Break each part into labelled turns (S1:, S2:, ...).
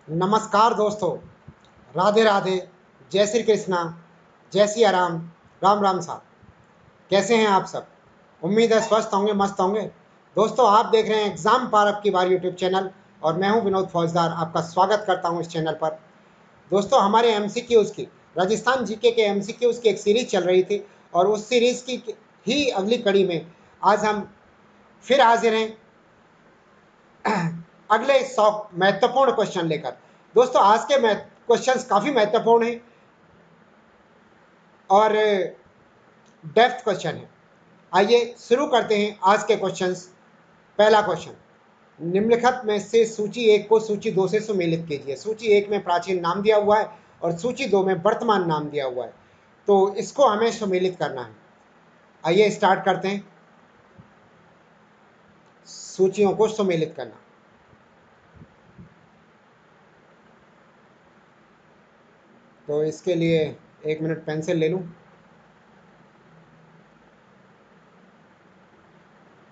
S1: नमस्कार दोस्तों, राधे राधे, जय श्री कृष्णा, जय सिया राम, राम राम साहब। कैसे हैं आप सब? उम्मीद है स्वस्थ होंगे, मस्त होंगे। दोस्तों, आप देख रहे हैं एग्जाम पार अब की बार यूट्यूब चैनल और मैं हूं विनोद फौजदार, आपका स्वागत करता हूं इस चैनल पर। दोस्तों, हमारे एमसीक्यूज की, राजस्थान जीके के एमसीक्यूज की एक सीरीज चल रही थी और उस सीरीज की ही अगली कड़ी में आज हम फिर हाजिर हैं अगले 100 महत्वपूर्ण क्वेश्चन लेकर। दोस्तों, आज के क्वेश्चंस काफी महत्वपूर्ण हैं और डेप्थ क्वेश्चन है। आइए शुरू करते हैं आज के क्वेश्चंस। पहला क्वेश्चन, निम्नलिखित में से सूची 1 को सूची 2 से सुमेलित कीजिए। सूची 1 में प्राचीन नाम दिया हुआ है और सूची 2 में वर्तमान नाम दिया हुआ है, तो इसको हमें सुमेलित करना है। आइए स्टार्ट करते हैं सूचियों को सुमेलित करना। तो इसके लिए 1 मिनट पेंसिल ले लूं।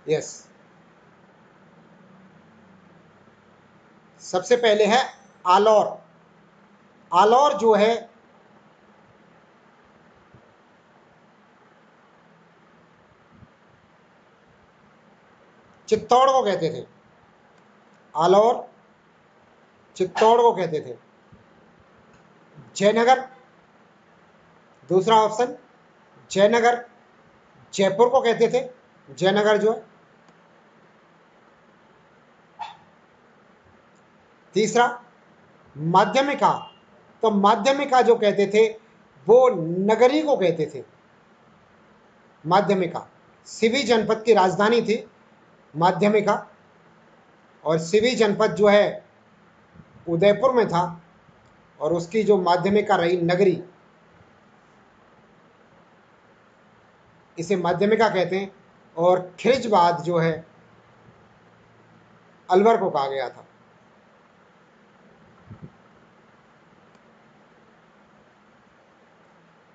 S1: यस, सबसे पहले है आलौर। आलौर जो है चित्तौड़ को कहते थे। आलौर चित्तौड़ को कहते थे। जयनगर, दूसरा ऑप्शन जयनगर जयपुर को कहते थे। जयनगर जो है। तीसरा माध्यमिका, तो माध्यमिका जो कहते थे वो नगरी को कहते थे। माध्यमिका सिवी जनपद की राजधानी थी माध्यमिका, और सिवी जनपद जो है उदयपुर में था और उसकी जो माध्यमिका रही नगरी, इसे माध्यमिका कहते हैं। और खिरजबाद जो है अलवर को कहा गया था।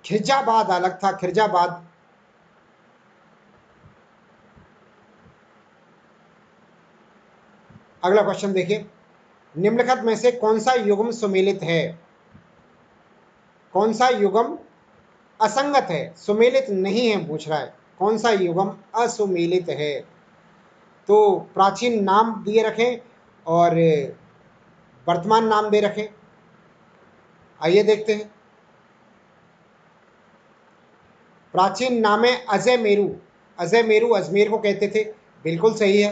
S1: खिरजाबाद अलग था। खिरजाबाद अगला क्वेश्चन देखिए, निम्नलिखित में से कौन सा युग्म सुमेलित है? कौन सा युग्म असंगत है, सुमेलित नहीं है पूछ रहा है। कौन सा युग्म असुमेलित है? तो प्राचीन नाम दिए रखें और वर्तमान नाम दे रखें। आइए देखते हैं। प्राचीन नाम है अजय मेरू। अजय मेरू अजमेर को कहते थे, बिल्कुल सही है।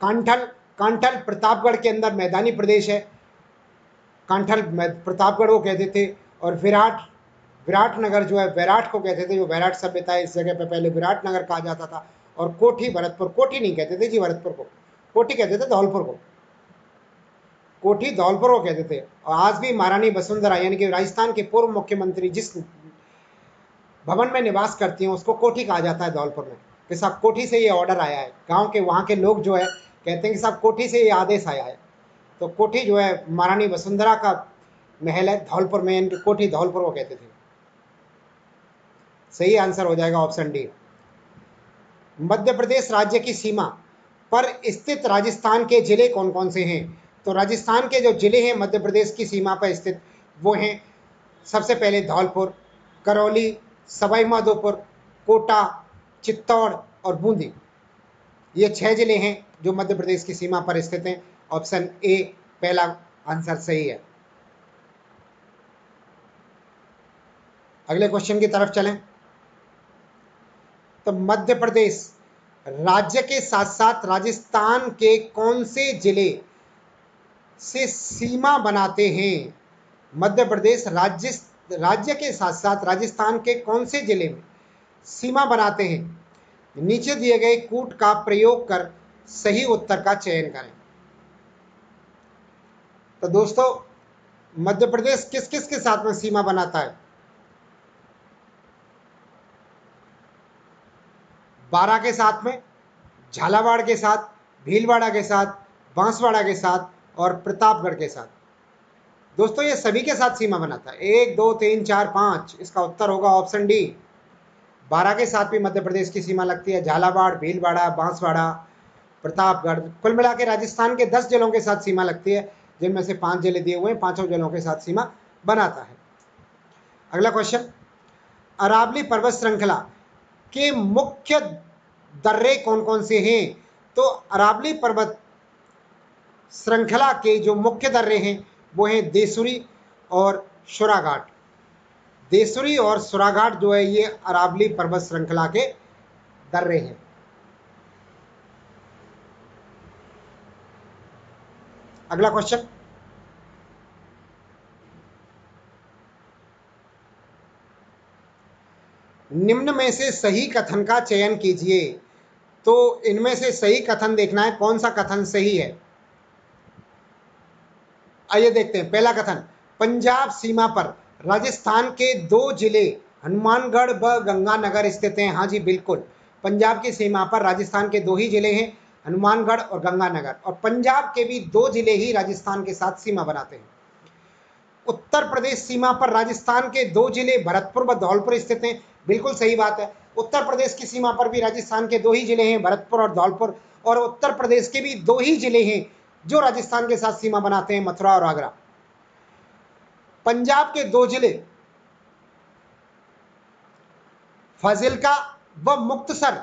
S1: कांठल, कांठल प्रतापगढ़ के अंदर मैदानी प्रदेश है। कांठल प्रतापगढ़ को कहते थे। और विराट, विराट नगर जो है विराट को कहते थे। जो विराट सभ्यता है, इस जगह पे पहले विराट नगर कहा जाता था। और कोठी भरतपुर, कोठी नहीं कहते थे जी भरतपुर को, कोठी कहते थे धौलपुर को। कोठी धौलपुर को कहते थे। और आज भी महारानी वसुंधरा यानी कि राजस्थान के पूर्व मुख्यमंत्री जिस भवन में निवास करती हैं उसको कोठी कहा जाता है धौलपुर में। कि साहब कोठी से ये ऑर्डर आया है, गांव के वहाँ के लोग जो है कहते हैं कि साहब कोठी से ये आदेश आया है। तो कोठी जो है महारानी वसुंधरा का महल है धौलपुर में, इनकी कोठी धौलपुर को कहते थे। सही आंसर हो जाएगा ऑप्शन डी। मध्य प्रदेश राज्य की सीमा पर स्थित राजस्थान के जिले कौन कौन से हैं? तो राजस्थान के जो जिले हैं मध्य प्रदेश की सीमा पर स्थित, वो हैं सबसे पहले धौलपुर, करौली, सवाई माधोपुर, कोटा, चित्तौड़ और बूंदी। ये 6 जिले हैं जो मध्य प्रदेश की सीमा पर स्थित हैं। ऑप्शन ए पहला आंसर सही है। अगले क्वेश्चन की तरफ चलें। तो मध्य प्रदेश राज्य के साथ साथ राजस्थान के कौन से जिले से सीमा बनाते हैं? मध्य प्रदेश राज्य के साथ साथ राजस्थान के कौन से जिले में सीमा बनाते हैं? नीचे दिए गए कूट का प्रयोग कर सही उत्तर का चयन करें। तो दोस्तों, मध्य प्रदेश किस किस के साथ में सीमा बनाता है? बारा के साथ में, झालावाड़ के साथ, भीलवाड़ा के साथ, बांसवाड़ा के साथ और प्रतापगढ़ के साथ। दोस्तों, ये सभी के साथ सीमा बनाता है। 1 2 3 4 5, इसका उत्तर होगा ऑप्शन डी। बारा के साथ भी मध्य प्रदेश की सीमा लगती है। झालावाड़, भीलवाड़ा, बांसवाड़ा, प्रतापगढ़, कुल मिला के राजस्थान के 10 जिलों के साथ सीमा लगती है। जिनमें से 5 जिले दिए हुए हैं, 5 जिलों के साथ सीमा बनाता है। अगला क्वेश्चन, अरावली पर्वत श्रृंखला के मुख्य दर्रे कौन कौन से हैं? तो अरावली पर्वत श्रृंखला के जो मुख्य दर्रे हैं वो हैं देसुरी और सुराघाट। देसुरी और सुराघाट जो है ये अरावली पर्वत श्रृंखला के दर्रे हैं। अगला क्वेश्चन, निम्न में से सही कथन का चयन कीजिए। तो इनमें से सही कथन देखना है, कौन सा कथन सही है। आइए देखते हैं। पहला कथन, पंजाब सीमा पर राजस्थान के 2 जिले हनुमानगढ़ व गंगानगर स्थित हैं। हाँ जी बिल्कुल, पंजाब की सीमा पर राजस्थान के 2 ही जिले हैं, हनुमानगढ़ और गंगानगर, और पंजाब के भी 2 जिले ही राजस्थान के साथ सीमा बनाते हैं। उत्तर प्रदेश सीमा पर राजस्थान के 2 जिले भरतपुर व धौलपुर स्थित हैं। बिल्कुल सही बात है, उत्तर प्रदेश की सीमा पर भी राजस्थान के 2 ही जिले हैं, भरतपुर और धौलपुर, और उत्तर प्रदेश के भी 2 ही जिले हैं जो राजस्थान के साथ सीमा बनाते हैं, मथुरा और आगरा। पंजाब के 2 जिले फाजिल्का व मुक्तसर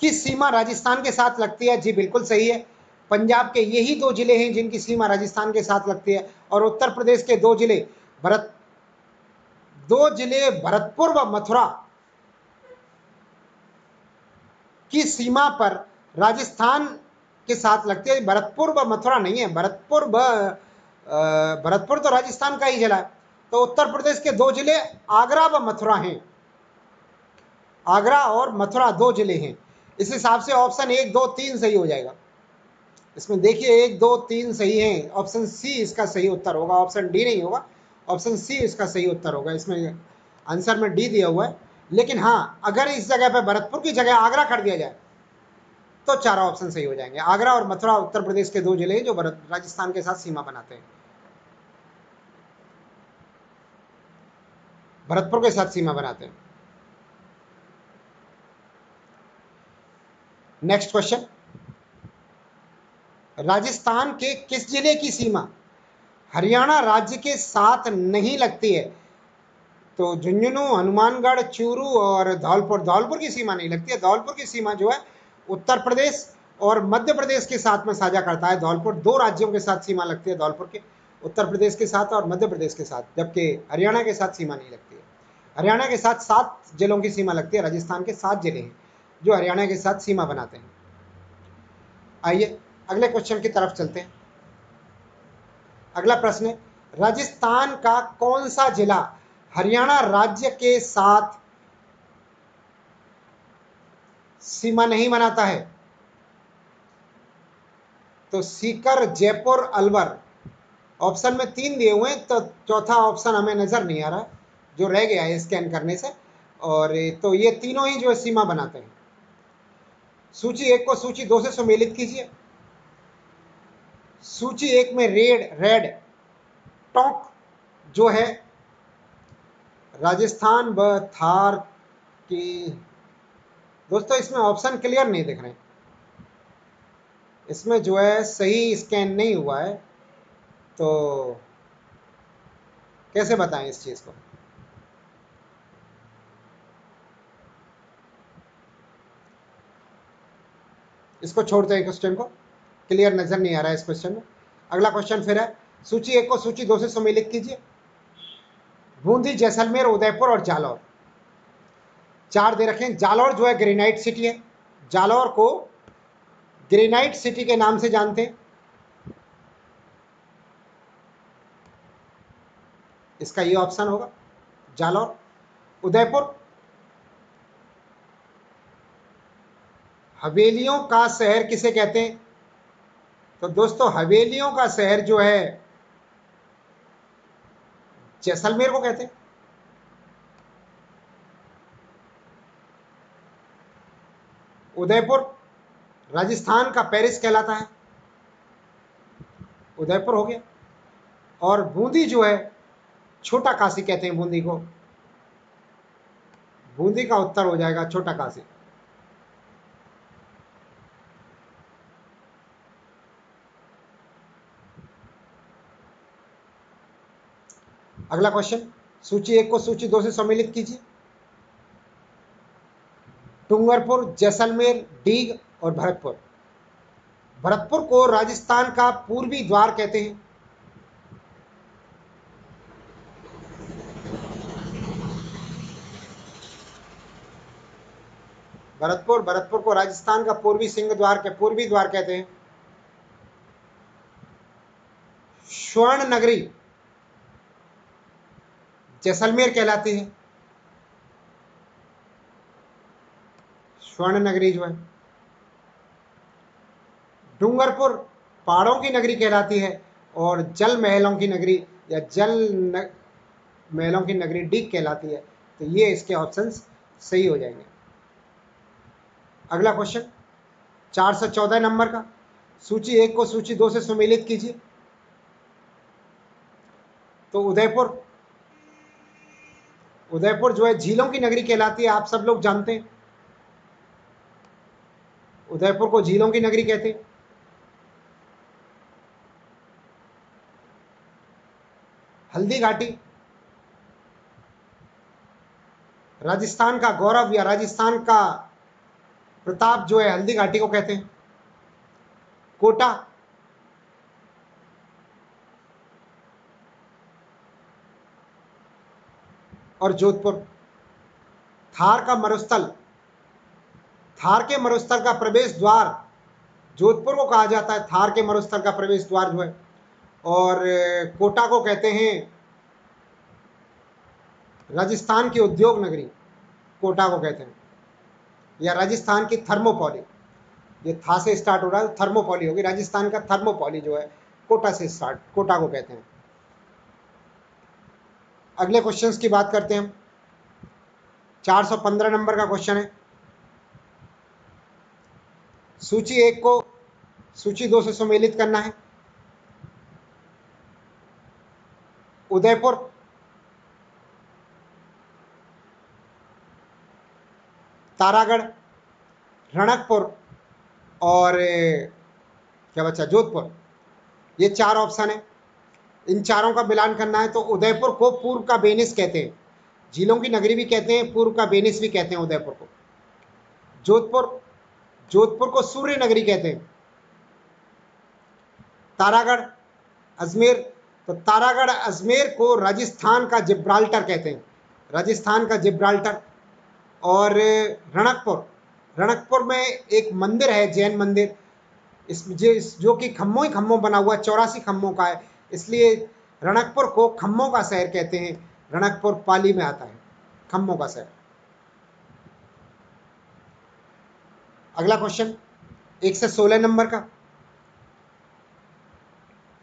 S1: की सीमा राजस्थान के साथ लगती है। जी बिल्कुल सही है, पंजाब के यही 2 जिले हैं जिनकी सीमा राजस्थान के साथ लगती है। और उत्तर प्रदेश के 2 जिले भरतपुर व मथुरा की सीमा पर राजस्थान के साथ लगती है। भरतपुर व मथुरा नहीं है, भरतपुर तो राजस्थान का ही जिला है। तो उत्तर प्रदेश के 2 जिले आगरा व मथुरा हैं, आगरा और मथुरा 2 जिले हैं। इस हिसाब से ऑप्शन 1, 2, 3 सही हो जाएगा। इसमें देखिए 1, 2, 3 सही है, ऑप्शन सी इसका सही उत्तर होगा, ऑप्शन डी नहीं होगा, ऑप्शन सी इसका सही उत्तर होगा। इसमें आंसर में डी दिया हुआ है, लेकिन हाँ अगर इस जगह पर भरतपुर की जगह आगरा कर दिया जाए तो 4 ऑप्शन सही हो जाएंगे। आगरा और मथुरा उत्तर प्रदेश के 2 जिले हैं जो राजस्थान के साथ सीमा बनाते हैं, भरतपुर के साथ सीमा बनाते हैं। नेक्स्ट क्वेश्चन, राजस्थान के किस जिले की सीमा हरियाणा राज्य के साथ नहीं लगती है? तो झुंझुनू, हनुमानगढ़, चूरू और धौलपुर की सीमा नहीं लगती है। धौलपुर की सीमा जो है उत्तर प्रदेश और मध्य प्रदेश के साथ में साझा करता है। धौलपुर 2 राज्यों के साथ सीमा लगती है, धौलपुर के उत्तर प्रदेश के साथ और मध्य प्रदेश के साथ, जबकि हरियाणा के साथ सीमा नहीं लगती है। हरियाणा के साथ 7 जिलों की सीमा लगती है, राजस्थान के 7 जिले हैं जो हरियाणा के साथ सीमा बनाते हैं। आइए अगले क्वेश्चन की तरफ चलते हैं। अगला प्रश्न है, राजस्थान का कौन सा जिला हरियाणा राज्य के साथ सीमा नहीं बनाता है? तो सीकर, जयपुर, अलवर। ऑप्शन में 3 दिए हुए हैं, तो चौथा ऑप्शन हमें नजर नहीं आ रहा जो रह गया है स्कैन करने से, और तो ये तीनों ही जो है सीमा बनाते हैं। सूची 1 को सूची 2 से सम्मिलित कीजिए। सूची 1 में रेड टोंक जो है राजस्थान व थार की, दोस्तों इसमें ऑप्शन क्लियर नहीं दिख रहे, इसमें जो है सही स्कैन नहीं हुआ है, तो कैसे बताएं इस चीज़ को। इसको छोड़ते हैं, क्वेश्चन को क्लियर नजर नहीं आ रहा है इस क्वेश्चन में। अगला क्वेश्चन फिर है, सूची 1 को सूची 2 से सम्मिलित कीजिए। बूंदी, जैसलमेर, उदयपुर और जालौर, 4 दे रखे हैं। जालौर जो है ग्रेनाइट सिटी है, जालौर को ग्रेनाइट सिटी के नाम से जानते हैं, इसका ये ऑप्शन होगा जालौर। उदयपुर हवेलियों का शहर किसे कहते हैं? तो दोस्तों हवेलियों का शहर जो है जैसलमेर को कहते हैं। उदयपुर राजस्थान का पेरिस कहलाता है, उदयपुर हो गया। और बूंदी जो है छोटा काशी कहते हैं बूंदी को, बूंदी का उत्तर हो जाएगा छोटा काशी। अगला क्वेश्चन, सूची 1 को सूची 2 से सम्मिलित कीजिए। डूंगरपुर, जैसलमेर, डीग और भरतपुर। भरतपुर को राजस्थान का पूर्वी द्वार कहते हैं। भरतपुर को राजस्थान का पूर्वी द्वार कहते हैं। स्वर्ण नगरी जैसलमेर कहलाती है। स्वर्ण नगरी जो है। डूंगरपुर पहाड़ों की नगरी कहलाती है और जल महलों की नगरी या महलों की नगरी डीग कहलाती है। तो ये इसके ऑप्शंस सही हो जाएंगे। अगला क्वेश्चन 414 नंबर का, सूची 1 को सूची 2 से सम्मिलित कीजिए। तो उदयपुर जो है झीलों की नगरी कहलाती है, आप सब लोग जानते हैं। उदयपुर को झीलों की नगरी कहते हैं। हल्दी घाटी राजस्थान का गौरव या राजस्थान का प्रताप जो है, हल्दी घाटी को कहते हैं। कोटा और जोधपुर। थार के मरुस्थल का प्रवेश द्वार जोधपुर को कहा जाता है। थार के मरुस्थल का प्रवेश द्वार जो है। और कोटा को कहते हैं राजस्थान की उद्योग नगरी, कोटा को कहते हैं, या राजस्थान की थर्मोपॉली। ये था से स्टार्ट हो रहा है, थर्मोपॉली होगी। राजस्थान का थर्मोपॉली जो है कोटा से स्टार्ट, कोटा को कहते हैं। अगले क्वेश्चंस की बात करते हैं हम। 415 नंबर का क्वेश्चन है, सूची 1 को सूची 2 से सम्मिलित करना है। उदयपुर, तारागढ़, रणकपुर और क्या बचा, जोधपुर। ये 4 ऑप्शन है, इन चारों का मिलान करना है। तो उदयपुर को पूर्व का वेनिस कहते हैं, झीलों की नगरी भी कहते हैं, पूर्व का वेनिस भी कहते हैं उदयपुर को। जोधपुर को सूर्य नगरी कहते हैं। तारागढ़, अजमेर, तो तारागढ़ अजमेर को राजस्थान का जिब्राल्टर कहते हैं, राजस्थान का जिब्राल्टर। और रणकपुर में एक मंदिर है, जैन मंदिर, जो कि खम्भों ही खम्भों बना हुआ, 84 खम्भों का है, इसलिए रणकपुर को खम्भों का शहर कहते हैं। रणकपुर पाली में आता है, खम्भों का शहर। अगला क्वेश्चन 1 से 16 नंबर का,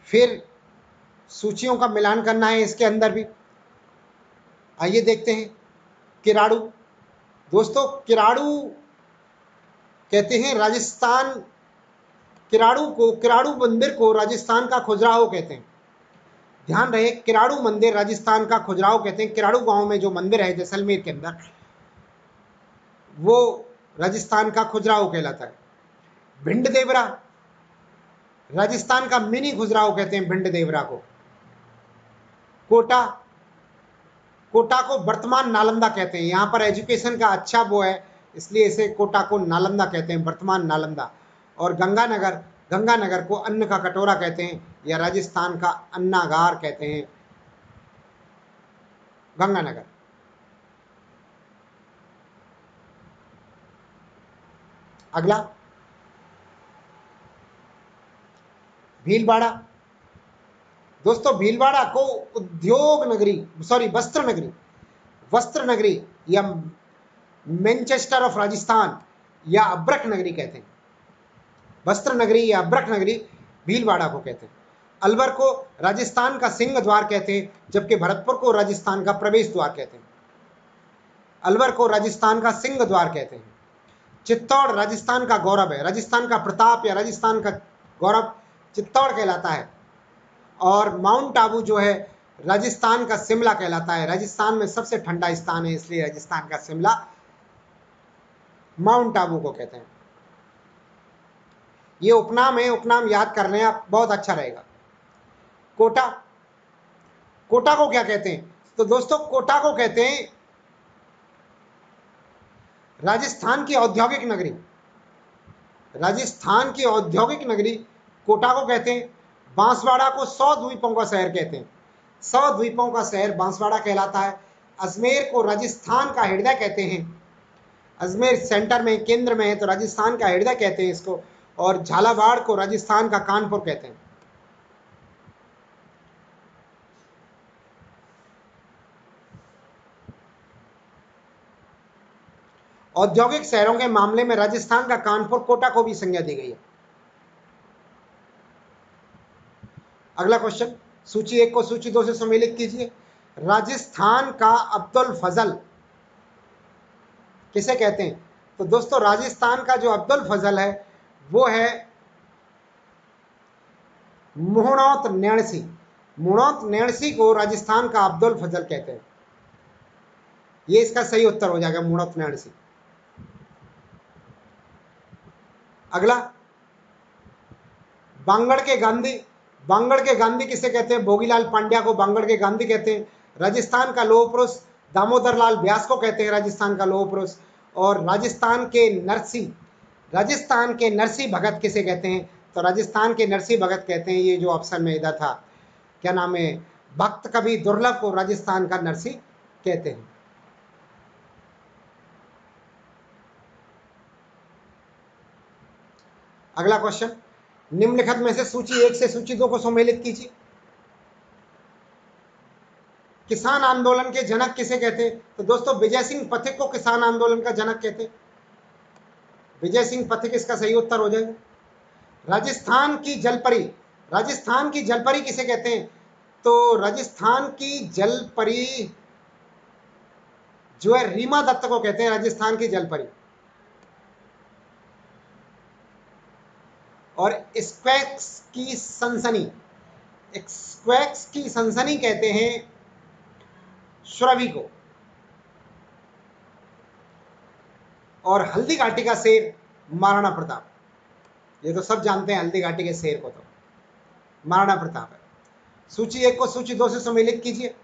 S1: फिर सूचियों का मिलान करना है इसके अंदर भी। आइए देखते हैं। किराड़ू, दोस्तों किराड़ू कहते हैं राजस्थान, किराड़ू मंदिर को राजस्थान का खजुराहो कहते हैं। ध्यान रहे, किराड़ू मंदिर राजस्थान का खजुराहो कहते हैं। किराड़ू गांव में जो मंदिर है जैसलमेर के अंदर, वो राजस्थान का खजुराहो कहलाता है। भिंड देवरा, राजस्थान का मिनी खजुराहो कहते हैं भिंड देवरा को। कोटा को वर्तमान नालंदा कहते हैं। यहाँ पर एजुकेशन का अच्छा वो है, इसलिए इसे कोटा को नालंदा कहते हैं, वर्तमान नालंदा। और गंगानगर को अन्न का कटोरा कहते हैं, या राजस्थान का अन्नागार कहते हैं गंगानगर। अगला भीलवाड़ा, दोस्तों भीलवाड़ा को वस्त्र नगरी या मैनचेस्टर ऑफ राजस्थान या अब्रक नगरी कहते हैं। वस्त्र नगरी या अब्रक नगरी भीलवाड़ा को कहते हैं। अलवर को राजस्थान का सिंह द्वार कहते हैं, जबकि भरतपुर को राजस्थान का प्रवेश द्वार कहते हैं। अलवर को राजस्थान का सिंह द्वार कहते हैं। चित्तौड़ राजस्थान का गौरव है, राजस्थान का प्रताप या राजस्थान का गौरव चित्तौड़ कहलाता है। और माउंट आबू जो है राजस्थान का शिमला कहलाता है। राजस्थान में सबसे ठंडा स्थान है, इसलिए राजस्थान का शिमला माउंट आबू को कहते हैं। ये उपनाम है, उपनाम याद कर रहे हैं आप, बहुत अच्छा रहेगा। कोटा कोटा को क्या कहते हैं? तो दोस्तों कोटा को कहते हैं राजस्थान की औद्योगिक नगरी। राजस्थान की औद्योगिक नगरी कोटा को कहते हैं। बांसवाड़ा को 100 द्वीपों का शहर कहते हैं। 100 द्वीपों का शहर बांसवाड़ा कहलाता है। अजमेर को राजस्थान का हृदय कहते हैं। अजमेर सेंटर में, केंद्र में है, तो राजस्थान का हृदय कहते हैं इसको। और झालावाड़ को राजस्थान का कानपुर कहते हैं। औद्योगिक शहरों के मामले में राजस्थान का कानपुर कोटा को भी संज्ञा दी गई है। अगला क्वेश्चन, सूची 1 को सूची 2 से सम्मिलित कीजिए। राजस्थान का अब्दुल फजल किसे कहते हैं? तो दोस्तों राजस्थान का जो अब्दुल फजल है वो है मुहणौत नैणसी। मुहणौत नैणसी को राजस्थान का अब्दुल फजल कहते हैं। ये इसका सही उत्तर हो जाएगा, मुहणौत नैणसी। अगला, बांगड़ के गांधी। बांगड़ के गांधी किसे कहते हैं? भोगीलाल पांड्या को बांगड़ के गांधी कहते हैं। राजस्थान का लौह पुरुष दामोदर लाल व्यास को कहते हैं राजस्थान का लौह पुरुष। और राजस्थान के नरसी भगत किसे कहते हैं? तो राजस्थान के नरसी भगत कहते हैं, ये जो ऑप्शन में इधर था, क्या नाम है, भक्त कवि दुर्लभ को राजस्थान का नरसी कहते हैं। अगला क्वेश्चन, निम्नलिखित में से सूची 1 से सूची 2 को सम्मिलित कीजिए। किसान आंदोलन के जनक किसे कहते हैं? तो दोस्तों विजय सिंह पथिक को किसान आंदोलन का जनक कहते हैं। विजय सिंह पथिक इसका सही उत्तर हो जाएगा। राजस्थान की जलपरी। राजस्थान की जलपरी किसे कहते हैं? तो राजस्थान की जलपरी जो है रीमा दत्त को कहते हैं राजस्थान की जलपरी। और स्क्वैक्स की सनसनी, स्क्वैक्स की सनसनी कहते हैं सुरभि को। और हल्दी घाटी का शेर महाराणा प्रताप। ये तो सब जानते हैं हल्दी घाटी के शेर को, तो महाराणा प्रताप है। सूची 1 को सूची 2 से सम्मिलित कीजिए।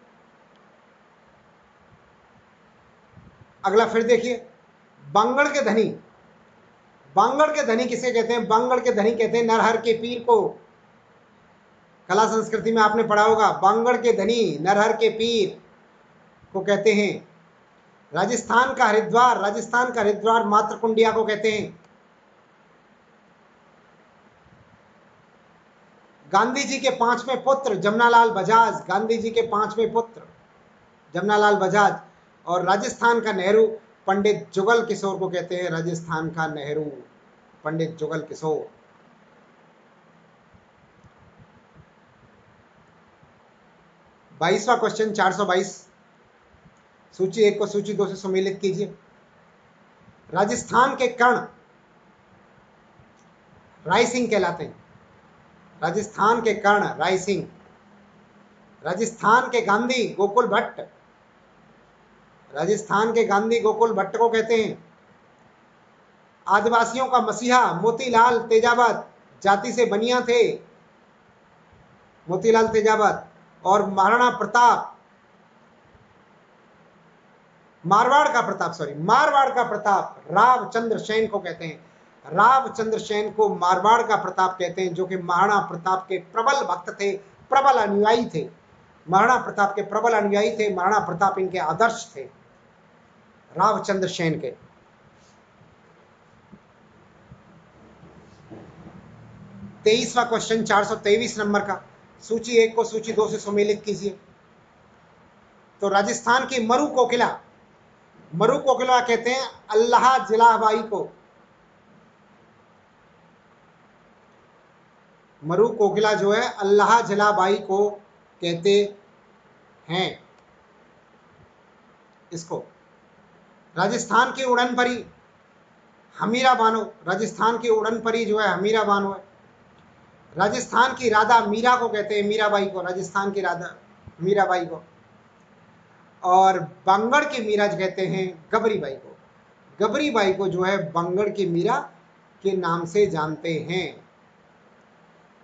S1: अगला फिर देखिए, बांगड़ के धनी। बांगड़ के धनी किसे कहते हैं? बांगड़ के धनी कहते हैं नरहर के पीर को। कला संस्कृति में आपने पढ़ा होगा, बांगड़ के धनी नरहर के पीर को कहते हैं। राजस्थान का हरिद्वार, राजस्थान का हरिद्वार मातृकुंडिया को कहते हैं। गांधी जी के 5वें पुत्र जमनालाल बजाज, गांधी जी के 5वें पुत्र जमनालाल बजाज। और राजस्थान का नेहरू पंडित जुगल किशोर को कहते हैं। राजस्थान का नेहरू पंडित जुगल किशोर। बाईसवां क्वेश्चन 422, सूची 1 को सूची 2 से सम्मिलित कीजिए। राजस्थान के कर्ण राय सिंह कहलाते हैं। राजस्थान के कर्ण राय सिंह। राजस्थान के गांधी गोकुल भट्ट। राजस्थान के गांधी गोकुल भट्ट को कहते हैं। आदिवासियों का मसीहा मोतीलाल तेजावत, जाति से बनिया थे मोतीलाल तेजावत। और महाराणा प्रताप, मारवाड़ का प्रताप रावचंद्र सेन को कहते हैं। रावचंद्र सेन को मारवाड़ का प्रताप कहते हैं, जो कि महाराणा प्रताप के प्रबल भक्त थे, प्रबल अनुयायी थे। महाराणा प्रताप के प्रबल अनुयायी थे। महाराणा प्रताप इनके आदर्श थे, रावचंद्र सेन के। तेईसवां क्वेश्चन 423 नंबर का, सूची 1 को सूची 2 से सम्मिलित कीजिए। तो राजस्थान की मरु कोकिला कहते हैं अल्लाह जिलाबाई को। मरु कोकिला जो है अल्लाह जिलाबाई को कहते हैं इसको। राजस्थान की उड़न परी हमीरा बानो। राजस्थान की उड़न परी जो है हमीरा बानो है। राजस्थान की राधा मीरा को कहते हैं मीराबाई को, राजस्थान की राधा मीराबाई को। और बांगड़ की मीरा कहते हैं गबरी बाई को। गबरी बाई को जो है बांगड़ की मीरा के नाम से जानते हैं।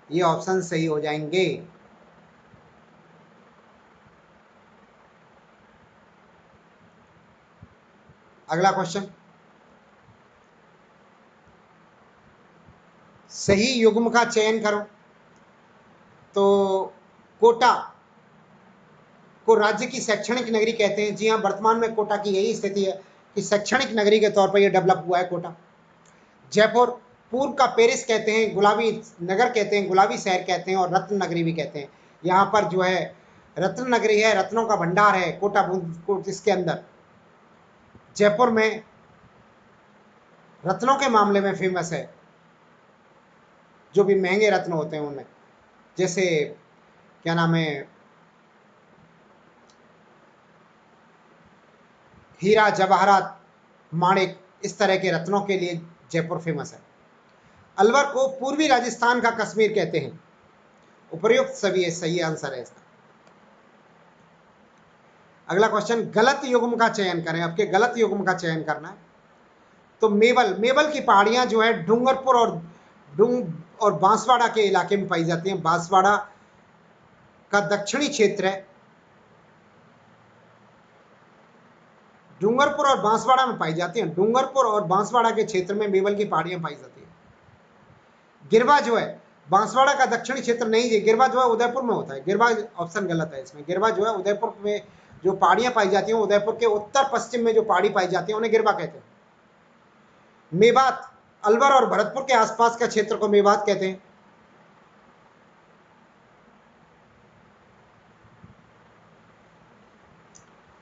S1: ये ऑप्शन सही हो जाएंगे। अगला क्वेश्चन, सही युग्म का चयन करो। तो कोटा को राज्य की शैक्षणिक नगरी कहते हैं। जी हाँ, वर्तमान में कोटा की यही स्थिति है कि शैक्षणिक नगरी के तौर पर यह डेवलप हुआ है कोटा। जयपुर पूर्व का पेरिस कहते हैं, गुलाबी नगर कहते हैं, गुलाबी शहर कहते हैं और रत्न नगरी भी कहते हैं। यहाँ पर जो है रत्न नगरी है, रत्नों का भंडार है कोटा इसके अंदर। जयपुर में रत्नों के मामले में फेमस है, जो भी महंगे रत्न होते हैं उनमें, जैसे क्या नाम है, हीरा जवाहरात माणिक, इस तरह के रत्नों के लिए जयपुर फेमस है। अलवर को पूर्वी राजस्थान का कश्मीर कहते हैं। उपर्युक्त सभी सही आंसर है इसका। अगला क्वेश्चन, गलत युग्म का चयन करें। आपके गलत युग्म का चयन करना है। तो मेबल की पहाड़ियां जो है डूंगरपुर और बांसवाड़ा के इलाके में पाई जाती हैं। बांसवाड़ा का दक्षिणी क्षेत्र है, डूंगरपुर और बांसवाड़ा में पाई जाती हैं। डूंगरपुर और बांसवाड़ा के क्षेत्र में मेबल की पहाड़ियां पाई जाती हैं। गिरवा जो है बांसवाड़ा का दक्षिणी क्षेत्र नहीं है, गिरवा जो है उदयपुर में होता है। गिरवा ऑप्शन गलत है इसमें। गिरवा जो है उदयपुर में जो पहाड़ियां पाई जाती हैं, उदयपुर के उत्तर पश्चिम में जो पहाड़ी पाई जाती है उन्हें गिरवा कहते हैं। मेवात अलवर और भरतपुर के आसपास का क्षेत्र को मेवात कहते हैं।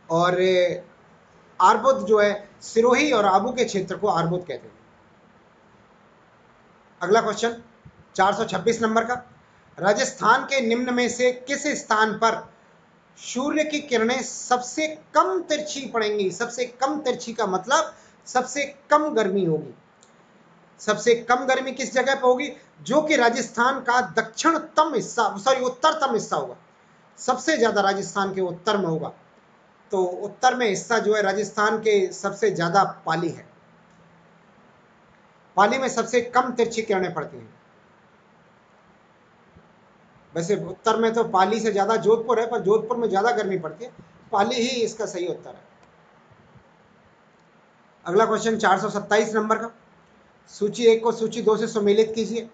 S1: और आरबुद जो है सिरोही और आबू के क्षेत्र को आरबुद कहते हैं। अगला क्वेश्चन 426 नंबर का, राजस्थान के निम्न में से किस स्थान पर सूर्य की किरणें सबसे कम तिरछी पड़ेंगी? सबसे कम तिरछी का मतलब सबसे कम गर्मी होगी। सबसे कम गर्मी किस जगह पर होगी? जो कि राजस्थान का दक्षिणतम हिस्सा, उत्तरतम हिस्सा होगा। सबसे ज्यादा राजस्थान के उत्तर में होगा। तो उत्तर में हिस्सा जो है राजस्थान के सबसे ज्यादा पाली है। पाली में सबसे कम तिरछी किरणें पड़ती हैं। वैसे उत्तर में तो पाली से ज्यादा जोधपुर है, पर जोधपुर में ज्यादा गर्मी पड़ती है। पाली ही इसका सही उत्तर है। अगला क्वेश्चन 427 नंबर का, सूची 1 को सूची 2 से सम्मिलित कीजिए।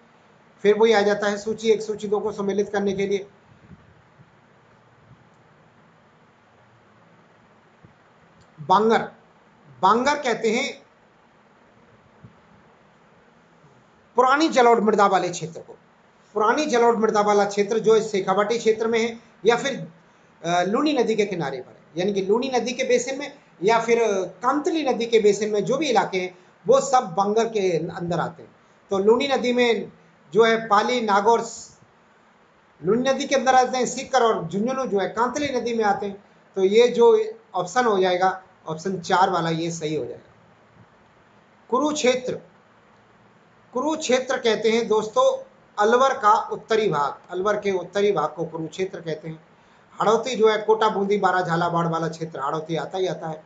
S1: फिर वही आ जाता है सूची 1 सूची 2 को सम्मिलित करने के लिए। बांगर, बांगर कहते हैं पुरानी जलोढ़ मृदा वाले क्षेत्र को। पुरानी जलोढ़ मृदा वाला क्षेत्र जो शेखावाटी क्षेत्र में है या फिर लूनी नदी के किनारे पर है, यानी कि लूनी नदी के बेसिन में या फिर कांतली नदी के बेसिन में जो भी इलाके हैं वो सब बांगर के अंदर आते हैं। तो लूनी नदी में जो है पाली, नागौर लूनी नदी के अंदर आते हैं, सीकर और झुंझुनू जो है कांतली नदी में आते हैं। तो ये जो ऑप्शन हो जाएगा ऑप्शन 4 वाला, ये सही हो जाएगा। कुरुक्षेत्र, कुरुक्षेत्र कहते हैं दोस्तों अलवर का उत्तरी भाग, अलवर के उत्तरी भाग को कुरुक्षेत्र कहते हैं। हड़ौती जो है कोटा, बूंदी, बारा, झालावाड़ वाला क्षेत्र हड़ौती आता ही आता है।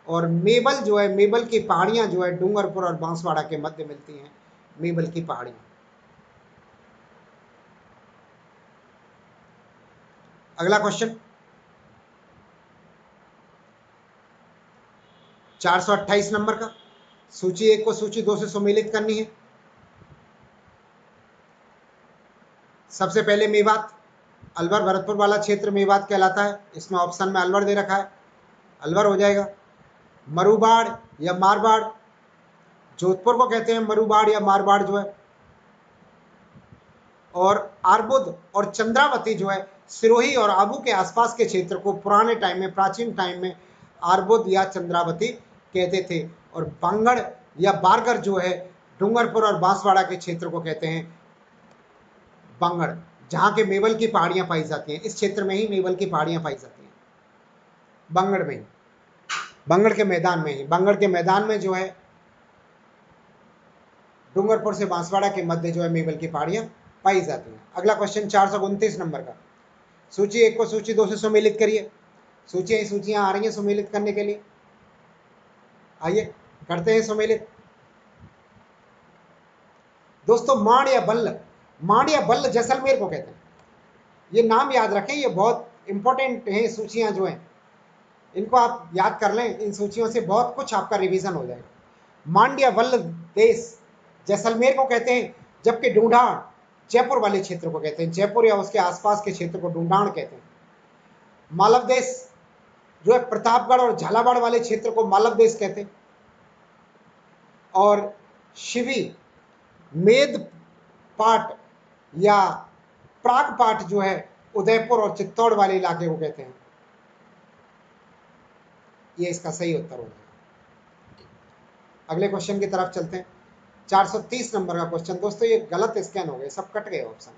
S1: और मेबल जो है, मेबल की पहाड़ियां जो है डूंगरपुर और बांसवाड़ा के मध्य मिलती हैं। मेबल की पहाड़ियां। अगला क्वेश्चन 428 नंबर का, सूची 1 को सूची 2 से सम्मिलित करनी है। सबसे पहले मेवात, अलवर भरतपुर वाला क्षेत्र मेवात कहलाता है। इसमें ऑप्शन में अलवर दे रखा है, अलवर हो जाएगा। मरुबाड़ या मारवाड़, जोधपुर को कहते हैं मरुबाड़ या मारवाड़ जो है। और आरबुद और चंद्रावती जो है सिरोही और आबू के आसपास के क्षेत्र को पुराने टाइम में, प्राचीन टाइम में आरबुद या चंद्रावती कहते थे। और बांगड़ या बारगर जो है डूंगरपुर और बांसवाड़ा के क्षेत्र को कहते हैं बांगड़, जहां के मेवल की पहाड़ियां पाई जाती हैं। इस क्षेत्र में ही मेवल की पहाड़ियां पाई जाती हैं, बांगड़ में ही, बांगड़ के मैदान में ही। बांगड़ के मैदान में जो है डूंगरपुर से बांसवाड़ा के मध्य जो है मेवल की पहाड़ियां पाई जाती हैं। अगला क्वेश्चन 429 नंबर का, सूची 1 को सूची 2 से सम्मिलित करिए। सूचियां आ रही हैं सम्मिलित करने के लिए, आइए करते हैं सम्मिलित। दोस्तों माण या बल्ल, माण या बल्ल जैसलमेर को कहते हैं। ये नाम याद रखें, ये बहुत इंपॉर्टेंट है। सूचियां जो हैं इनको आप याद कर लें, इन सूचियों से बहुत कुछ आपका रिवीजन हो जाएगा। मांड्य वल्ल देश जैसलमेर को कहते हैं, जबकि ढूंढाड़ जयपुर वाले क्षेत्र को कहते हैं, जयपुर या उसके आसपास के क्षेत्र को ढूंढाड़ कहते हैं। मालव देश जो है प्रतापगढ़ और झालावाड़ वाले क्षेत्र को मालव देश कहते हैं। और शिवी मेद पाट या प्राग पाट जो है उदयपुर और चित्तौड़ वाले इलाके को कहते हैं। ये इसका सही उत्तर होगा। अगले क्वेश्चन की तरफ चलते हैं। 430 नंबर का क्वेश्चन। दोस्तों ये गलत स्कैन हो गए, सब कट गए ऑप्शन।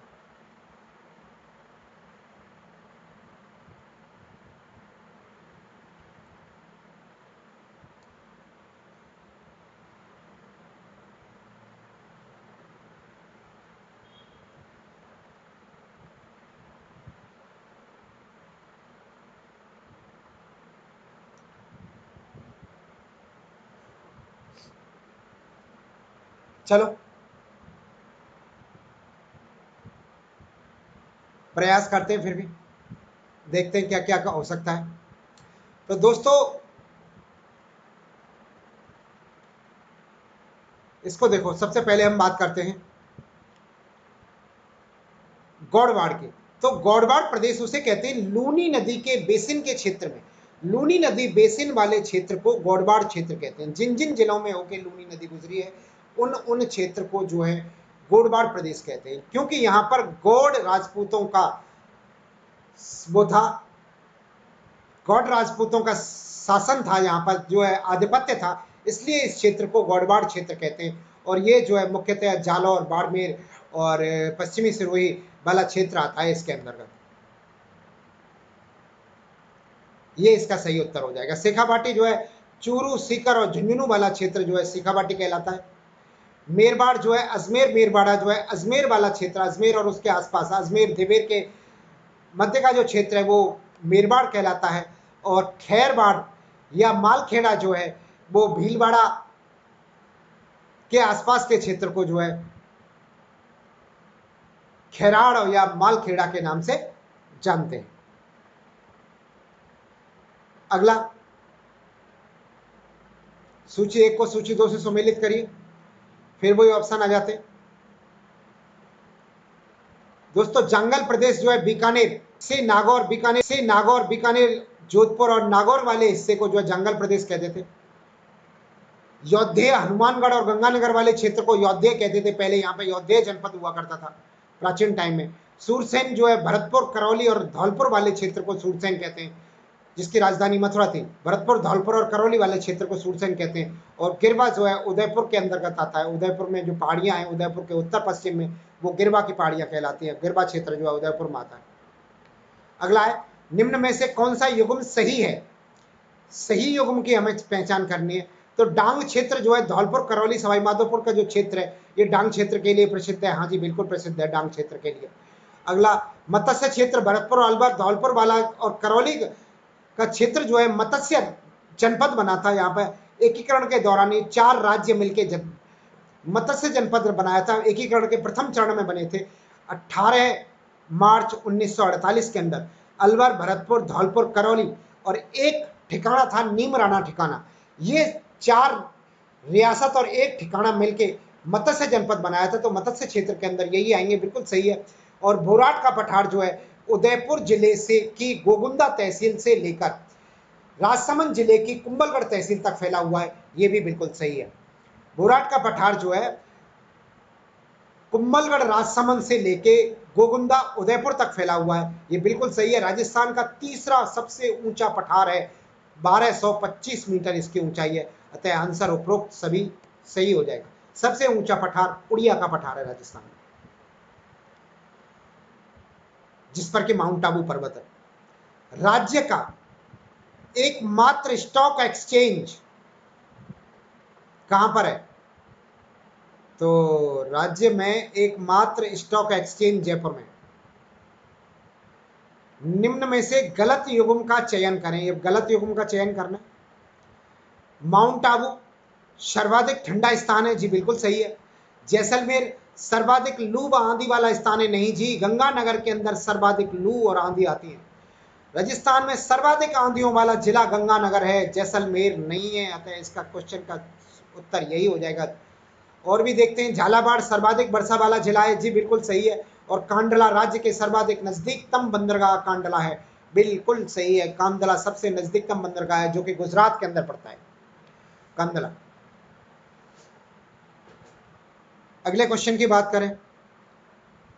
S1: चलो प्रयास करते हैं, फिर भी देखते हैं क्या क्या हो सकता है। तो दोस्तों इसको देखो, सबसे पहले हम बात करते हैं गौड़वाड़ की। तो गौड़वाड़ प्रदेश उसे कहते हैं लूनी नदी के बेसिन के क्षेत्र में, लूनी नदी बेसिन वाले क्षेत्र को गौड़वाड़ क्षेत्र कहते हैं। जिन जिन जिलों में होके लूनी नदी गुजरी है उन क्षेत्र को जो है गौड़वाड़ प्रदेश कहते हैं, क्योंकि यहाँ पर गौड़ राजपूतों का वो था, गौड़ राजपूतों का शासन था, यहाँ पर जो है आधिपत्य था, इसलिए इस क्षेत्र को गौड़वाड़ क्षेत्र कहते हैं। और ये जो है मुख्यतः जालौर, बाड़मेर और पश्चिमी सिरोही वाला क्षेत्र आता है इसके अंतर्गत। ये इसका सही उत्तर हो जाएगा। शेखावाटी जो है चूरू, सीकर और झुंझुनू वाला क्षेत्र जो है शेखावाटी कहलाता है। मेरबाड़ जो है अजमेर, मेरबाड़ा जो है अजमेर वाला क्षेत्र, अजमेर और उसके आसपास, अजमेर देवेर के मध्य का जो क्षेत्र है वो मेरबाड़ कहलाता है। और खैरबाड़ या मालखेड़ा जो है वो भीलवाड़ा के आसपास के क्षेत्र को जो है खैराड़ या मालखेड़ा के नाम से जानते हैं। अगला सूची 1 को सूची 2 से सम्मिलित करिए, फिर वही ऑप्शन आ जाते हैं। दोस्तों जंगल प्रदेश जो है बीकानेर से नागौर, बीकानेर जोधपुर और नागौर वाले हिस्से को जो है जंगल प्रदेश कहते थे। योद्धे हनुमानगढ़ और गंगानगर वाले क्षेत्र को योद्धे कहते थे, पहले यहाँ पे योद्धे जनपद हुआ करता था प्राचीन टाइम में। सूरसेन जो है भरतपुर, करौली और धौलपुर वाले क्षेत्र को सूरसेन कहते हैं, जिसकी राजधानी मथुरा थी। भरतपुर, धौलपुर और करौली वाले क्षेत्र को सूरसेन कहते हैं। और गिरवा जो है उदयपुर के अंतर्गत आता है। उदयपुर में जो पहाड़ियां हैं उदयपुर के उत्तर पश्चिम में, वो गिरवा की पहाड़ियां कहलाती है। गिरवा क्षेत्र जो है उदयपुर में आता है। अगला है निम्न में से कौन सा युग्म सही है। सही युग्म की हमें पहचान करनी है। तो डांग क्षेत्र जो है धौलपुर, करौली, सवाई माधोपुर का जो क्षेत्र है ये डांग क्षेत्र के लिए प्रसिद्ध है। हाँ जी बिल्कुल प्रसिद्ध है डांग क्षेत्र के लिए। अगला मत्स्य क्षेत्र भरतपुर, अलवर, धौलपुर वाला और करौली का क्षेत्र जो है मत्स्य जनपद बना था। यहाँ पर एकीकरण के दौरान ये 4 राज्य मिलकर मत्स्य जनपद बनाया था। एकीकरण के प्रथम चरण में बने थे 18 मार्च 1948 के अंदर। अलवर, भरतपुर, धौलपुर, करौली और एक ठिकाना था नीमराना ठिकाना। ये 4 रियासत और एक ठिकाना मिलके मत्स्य जनपद बनाया था। तो मत्स्य क्षेत्र के अंदर यही आएंगे, बिल्कुल सही है। और भोराट का पठार जो है उदयपुर जिले से की गोगुंदा तहसील से लेकर राजसमंद जिले की कुंभलगढ़ तहसील तक फैला हुआ है, ये भी बिल्कुल सही है। भोराट का पठार जो है कुंभलगढ़, राजसमंद से लेके गोगुंदा, उदयपुर तक फैला हुआ है, ये बिल्कुल सही है। राजस्थान का तीसरा सबसे ऊंचा पठार है, 1225 मीटर इसकी ऊंचाई है। अतः आंसर उपरोक्त सभी सही हो जाएगा। सबसे ऊंचा पठार उड़िया का पठार है राजस्थान में, जिस पर कि माउंट आबू पर्वत है। राज्य का एकमात्र स्टॉक एक्सचेंज कहां पर है। तो राज्य में एकमात्र स्टॉक एक्सचेंज जयपुर में। निम्न में से गलत युग्म का चयन करें। ये गलत युग्म का चयन करना। माउंट आबू सर्वाधिक ठंडा स्थान है, जी बिल्कुल सही है। जैसलमेर सर्वाधिक लू व आंधी वाला स्थान है, नहीं जी। गंगानगर के अंदर सर्वाधिक लू और आंधी आती है। राजस्थान में सर्वाधिक आंधियों वाला जिला गंगानगर है, जैसलमेर नहीं है, अतः इसका क्वेश्चन का उत्तर यही हो जाएगा। और भी देखते हैं, झालावाड़ सर्वाधिक वर्षा वाला जिला है, जी बिल्कुल सही है। और कांडला राज्य के सर्वाधिक नजदीकतम बंदरगाह कांडला है, बिल्कुल सही है। कांडला सबसे नजदीकतम बंदरगाह है जो कि गुजरात के अंदर पड़ता है, कांडला। अगले क्वेश्चन की बात करें,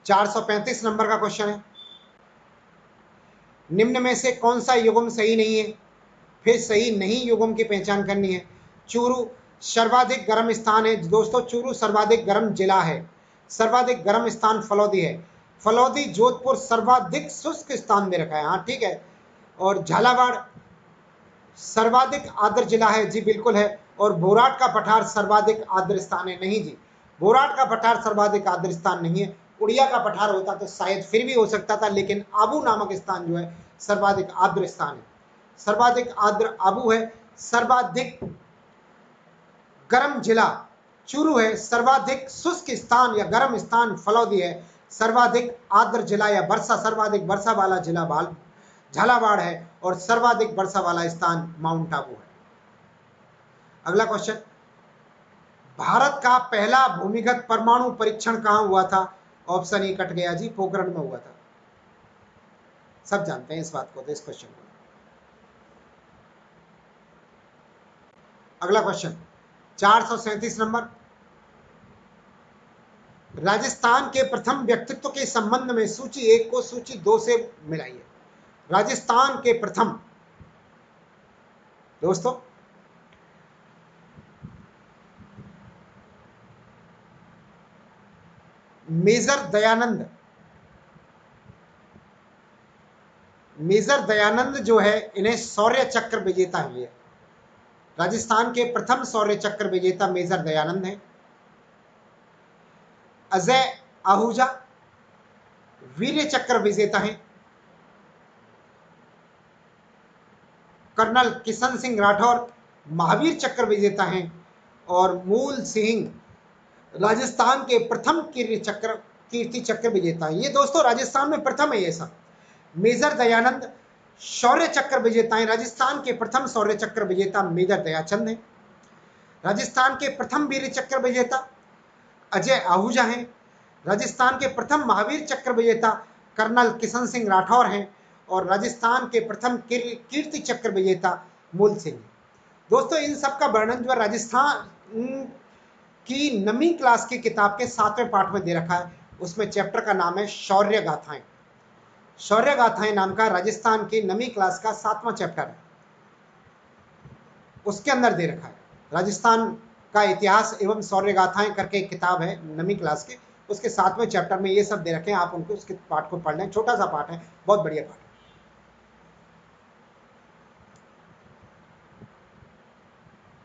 S1: 435 नंबर का क्वेश्चन है, निम्न में से कौन सा युग्म सही नहीं है? फिर सही नहीं युग्म की पहचान करनी है। चूरू सर्वाधिक गर्म स्थान है दोस्तों, चूरू सर्वाधिक गर्म जिला है। सर्वाधिक गर्म स्थान फलौदी है। फलौदी जोधपुर सर्वाधिक शुष्क स्थान दे रखा है, हाँ ठीक है। और झालावाड़ सर्वाधिक आर्द्र जिला है, जी बिल्कुल है। और बोराट का पठार सर्वाधिक आर्द्र स्थान है, नहीं जी, बोराट का पठार सर्वाधिक आर्द्र स्थान नहीं है। उड़िया का पठार होता तो शायद फिर भी हो सकता था, लेकिन आबू नामक स्थान जो है सर्वाधिक आर्द्र स्थान है। सर्वाधिक आर्द्र आबू है। सर्वाधिक गर्म जिला चूरू है। सर्वाधिक शुष्क स्थान या गर्म स्थान फलौदी है। सर्वाधिक आर्द्र जिला या वर्षा सर्वाधिक वर्षा वाला जिला झालावाड़ है। और सर्वाधिक वर्षा वाला स्थान माउंट आबू है। अगला क्वेश्चन, भारत का पहला भूमिगत परमाणु परीक्षण कहां हुआ था? ऑप्शन ए कट गया जी, पोखरण में हुआ था। सब जानते हैं इस बात को, तो इस क्वेश्चन को। अगला क्वेश्चन 437 नंबर, राजस्थान के प्रथम व्यक्तित्व के संबंध में सूची 1 को सूची 2 से मिलाइए। राजस्थान के प्रथम, दोस्तों मेजर दयानंद, मेजर दयानंद जो है इन्हें शौर्य चक्र विजेता है। राजस्थान के प्रथम शौर्य चक्र विजेता मेजर दयानंद है। अजय आहूजा वीर्य चक्र विजेता हैं। कर्नल किशन सिंह राठौर महावीर चक्र विजेता हैं। और मूल सिंह राजस्थान के प्रथम कीर्ति चक्र विजेता है। ये दोस्तों राजस्थान में प्रथम है ये सब। मेजर दयानंद शौर्य चक्र विजेता हैं। राजस्थान के प्रथम शौर्य चक्र विजेता मेजर दयाचंद हैं। राजस्थान के प्रथम वीर चक्र विजेता अजय आहूजा हैं। राजस्थान के प्रथम महावीर चक्र विजेता कर्नल किशन सिंह राठौर हैं। और राजस्थान के प्रथम कीर्ति चक्र विजेता मूल सिंह। दोस्तों इन सब का वर्णन जो राजस्थान की नवी क्लास की किताब के 7वें पाठ में दे रखा है। उसमें चैप्टर का नाम है शौर्य गाथाएं। शौर्य गाथाएं नाम का राजस्थान की नवी क्लास का 7वां चैप्टर है, उसके अंदर दे रखा है। राजस्थान का इतिहास एवं शौर्य गाथाएं करके एक किताब है नवी क्लास की, उसके 7वें चैप्टर में ये सब दे रखे हैं। आप उनको उसके पाठ को पढ़ लें, छोटा सा पाठ है, बहुत बढ़िया पाठ है।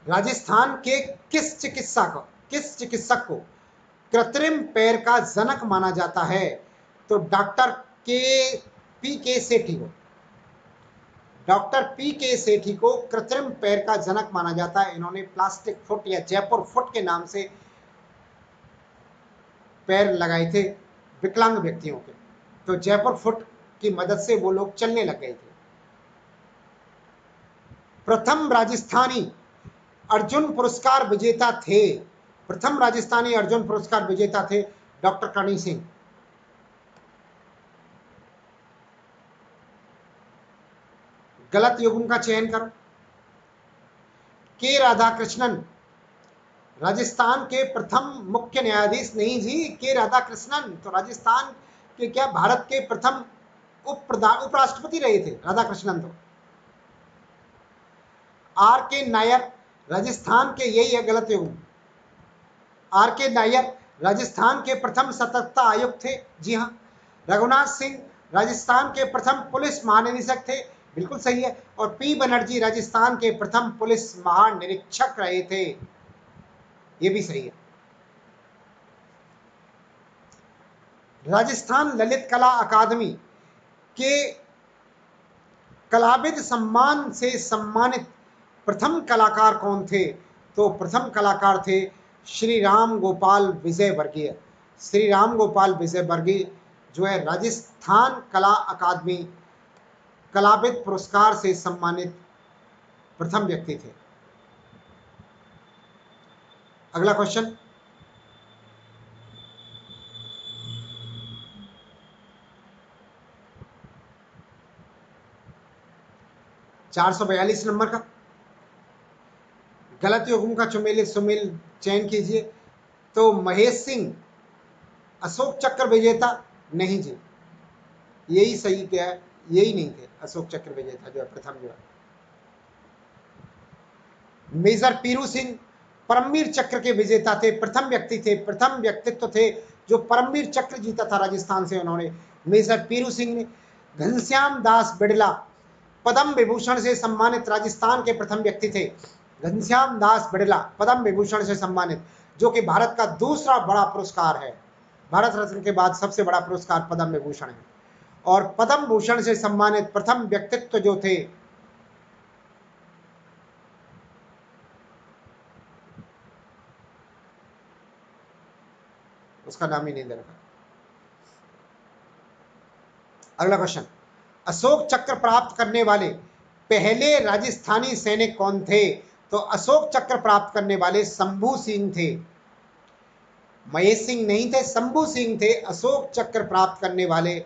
S1: राजस्थान के किस चिकित्सक को कृत्रिम पैर का जनक माना जाता है? तो डॉक्टर पी के सेठी को, डॉक्टर पी के सेठी को कृत्रिम पैर का जनक माना जाता है। इन्होंने प्लास्टिक फुट या जयपुर फुट के नाम से पैर लगाए थे विकलांग व्यक्तियों के, तो जयपुर फुट की मदद से वो लोग चलने लग गए थे। प्रथम राजस्थानी अर्जुन पुरस्कार विजेता थे, प्रथम राजस्थानी अर्जुन पुरस्कार विजेता थे डॉक्टर कर्ण सिंह। गलत युग्म का चयन करो। के राधाकृष्णन राजस्थान के प्रथम मुख्य न्यायाधीश नहीं जी, के राधाकृष्णन तो राजस्थान के क्या भारत के प्रथम उपराष्ट्रपति रहे थे राधाकृष्णन। तो आर के नायर राजस्थान के, यही है गलत युग्म, आर के नायर राजस्थान के प्रथम सतर्कता आयुक्त थे, जी हाँ। रघुनाथ सिंह राजस्थान के प्रथम पुलिस महानिदेशक थे, बिल्कुल सही है। और पी बनर्जी राजस्थान के प्रथम पुलिस महानिरीक्षक रहे थे, ये भी सही है। राजस्थान ललित कला अकादमी के कलाविद सम्मान से सम्मानित प्रथम कलाकार कौन थे? तो प्रथम कलाकार थे श्री राम गोपाल विजय वर्गीय। श्री राम गोपाल विजय वर्गीय जो है राजस्थान कला अकादमी कलाविद पुरस्कार से सम्मानित प्रथम व्यक्ति थे? अगला क्वेश्चन, चार सौ 42 नंबर का। गलत युग्म का सुमेल चयन कीजिए। तो महेश सिंह अशोक चक्र विजेता नहीं जी, यही सही क्या है, यही नहीं थे अशोक चक्र विजेता जो है प्रथम जो है। मेजर पीरू सिंह परमवीर चक्र के विजेता थे, प्रथम व्यक्ति थे, प्रथम व्यक्तित्व थे जो परमवीर चक्र जीता था राजस्थान से उन्होंने, मेजर पीरू सिंह ने। घनश्याम दास बिड़ला पद्म विभूषण से सम्मानित राजस्थान के प्रथम व्यक्ति थे। घनश्याम दास बिड़ला पद्म विभूषण से सम्मानित, जो कि भारत का दूसरा बड़ा पुरस्कार है। भारत रत्न के बाद सबसे बड़ा पुरस्कार पद्म विभूषण है। और पद्म भूषण से सम्मानित प्रथम व्यक्तित्व जो थे उसका नाम ही नहीं दे रखा। अगला क्वेश्चन, अशोक चक्र प्राप्त करने वाले पहले राजस्थानी सैनिक कौन थे? तो अशोक चक्र प्राप्त करने वाले शंभू सिंह थे। महेश सिंह नहीं थे, शंभू सिंह थे अशोक चक्र प्राप्त करने वाले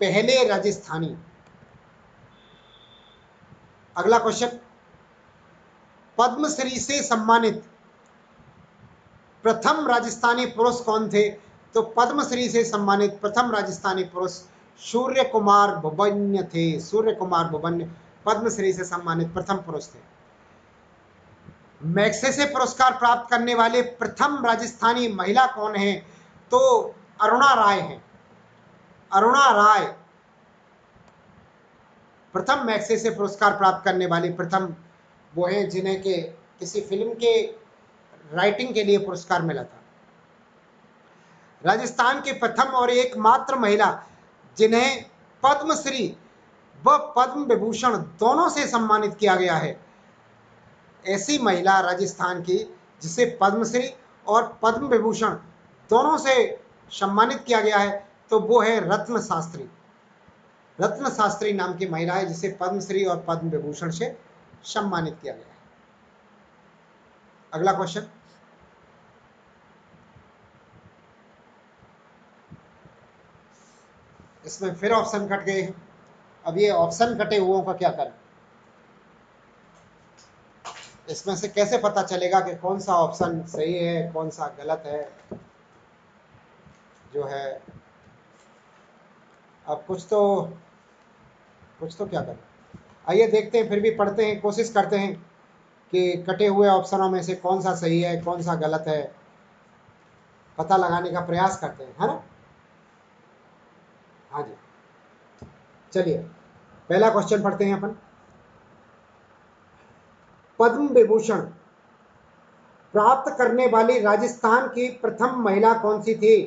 S1: पहले राजस्थानी। अगला क्वेश्चन, पद्मश्री से सम्मानित प्रथम राजस्थानी पुरुष कौन थे? तो पद्मश्री से सम्मानित प्रथम राजस्थानी पुरुष सूर्य कुमार बोबन्य थे। सूर्य कुमार बोबन्य पद्मश्री से सम्मानित प्रथम पुरुष थे। मैग्सेसे पुरस्कार प्राप्त करने वाले प्रथम राजस्थानी महिला कौन है? तो अरुणा राय हैं। अरुणा राय प्रथम मैग्सेसे पुरस्कार प्राप्त करने वाली प्रथम वो हैं जिन्हें के किसी फिल्म के राइटिंग के लिए पुरस्कार मिला था। राजस्थान के प्रथम और एकमात्र महिला जिन्हें पद्मश्री व पद्म विभूषण दोनों से सम्मानित किया गया है, ऐसी महिला राजस्थान की जिसे पद्मश्री और पद्म विभूषण दोनों से सम्मानित किया गया है, तो वो है रत्न शास्त्री। रत्न शास्त्री नाम की महिला है जिसे पद्मश्री और पद्म विभूषण से सम्मानित किया गया है। अगला क्वेश्चन, इसमें फिर ऑप्शन कट गए हैं। अब ये ऑप्शन कटे हुओं का क्या करें? इसमें से कैसे पता चलेगा कि कौन सा ऑप्शन सही है कौन सा गलत है? जो है अब कुछ तो क्या करें, आइए देखते हैं, फिर भी पढ़ते हैं, कोशिश करते हैं कि कटे हुए ऑप्शनों में से कौन सा सही है कौन सा गलत है, पता लगाने का प्रयास करते हैं, है ना? हाँ जी, चलिए पहला क्वेश्चन पढ़ते हैं अपन। पद्म विभूषण प्राप्त करने वाली राजस्थान की प्रथम महिला कौन सी थी?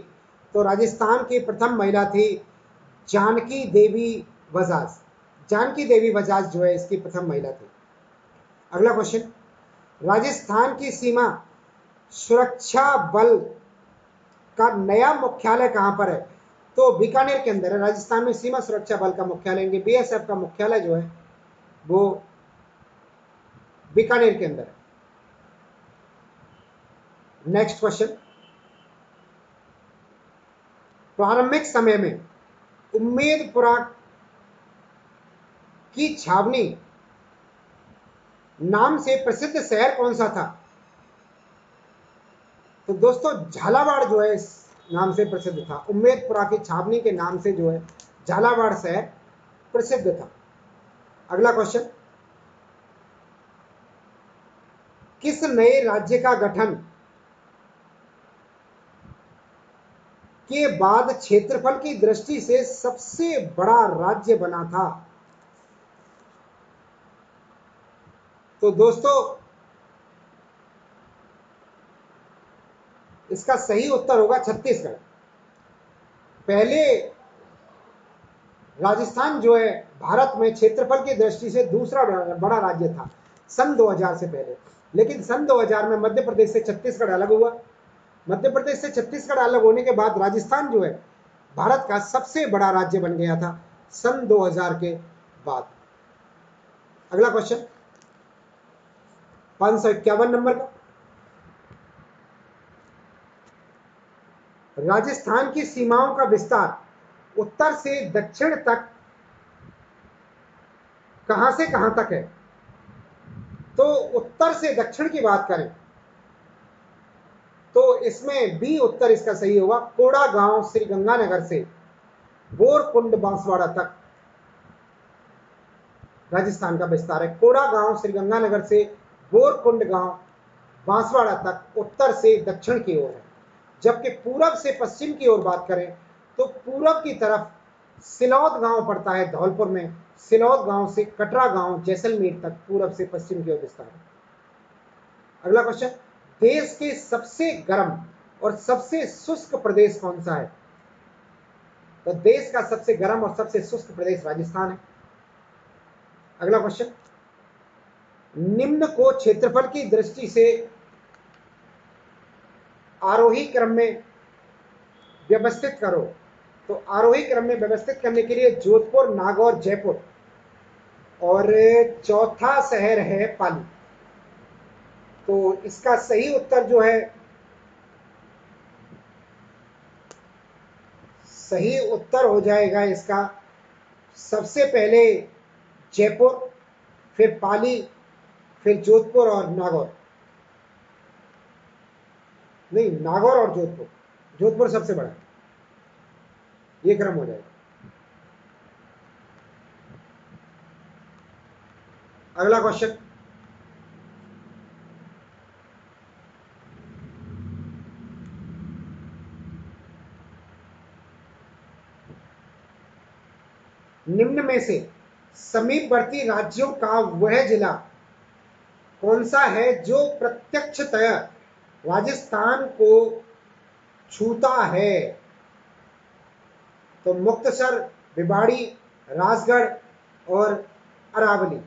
S1: तो राजस्थान की प्रथम महिला थी जानकी देवी बजाज। जानकी देवी बजाज जो है इसकी प्रथम महिला थी। अगला क्वेश्चन, राजस्थान की सीमा सुरक्षा बल का नया मुख्यालय कहां पर है? तो बीकानेर के अंदर है। राजस्थान में सीमा सुरक्षा बल का मुख्यालय, बीएसएफ का मुख्यालय जो है वो बीकानेर के अंदर है। नेक्स्ट क्वेश्चन, प्रारंभिक समय में उम्मेदपुरा की छावनी नाम से प्रसिद्ध शहर कौन सा था? तो दोस्तों झालावाड़ जो है इस नाम से प्रसिद्ध था। उम्मेदपुरा की छावनी के नाम से जो है झालावाड़ शहर प्रसिद्ध था। अगला क्वेश्चन, किस नए राज्य का गठन के बाद क्षेत्रफल की दृष्टि से सबसे बड़ा राज्य बना था? तो दोस्तों इसका सही उत्तर होगा छत्तीसगढ़। पहले राजस्थान जो है भारत में क्षेत्रफल की दृष्टि से दूसरा बड़ा राज्य था सन 2000 से पहले, लेकिन सन 2000 में मध्य प्रदेश से छत्तीसगढ़ अलग हुआ। मध्य प्रदेश से छत्तीसगढ़ अलग होने के बाद राजस्थान जो है भारत का सबसे बड़ा राज्य बन गया था सन 2000 के बाद। अगला क्वेश्चन 551 नंबर का, राजस्थान की सीमाओं का विस्तार उत्तर से दक्षिण तक कहां से कहां तक है? तो उत्तर से दक्षिण की बात करें तो इसमें बी उत्तर इसका सही होगा। कोड़ा गांव श्रीगंगानगर से बोरकुंड बांसवाड़ा तक राजस्थान का विस्तार है। कोड़ा गांव श्रीगंगानगर से बोरकुंड गांव बांसवाड़ा तक उत्तर से दक्षिण की ओर है। जबकि पूरब से पश्चिम की ओर बात करें तो पूरब की तरफ सिलौद गांव पड़ता है धौलपुर में। सिलौद गांव से कटरा गांव जैसलमेर तक पूरब से पश्चिम की ओर विस्तार है। अगला क्वेश्चन, देश के सबसे गर्म और सबसे शुष्क प्रदेश कौन सा है? तो देश का सबसे गर्म और सबसे शुष्क प्रदेश राजस्थान है। अगला क्वेश्चन, निम्न को क्षेत्रफल की दृष्टि से आरोही क्रम में व्यवस्थित करो। तो आरोही क्रम में व्यवस्थित करने के लिए जोधपुर, नागौर, जयपुर और चौथा शहर है पाली। तो इसका सही उत्तर जो है, सही उत्तर हो जाएगा इसका सबसे पहले जयपुर, फिर पाली, फिर जोधपुर और नागौर। नहीं, नागौर और जोधपुर, जोधपुर सबसे बड़ा, ये क्रम हो जाएगा। अगला क्वेश्चन, निम्न में से समीपवर्ती राज्यों का वह जिला कौन सा है जो प्रत्यक्षतया राजस्थान को छूता है? तो मुक्तसर, भिवाड़ी, राजगढ़ और अरावली।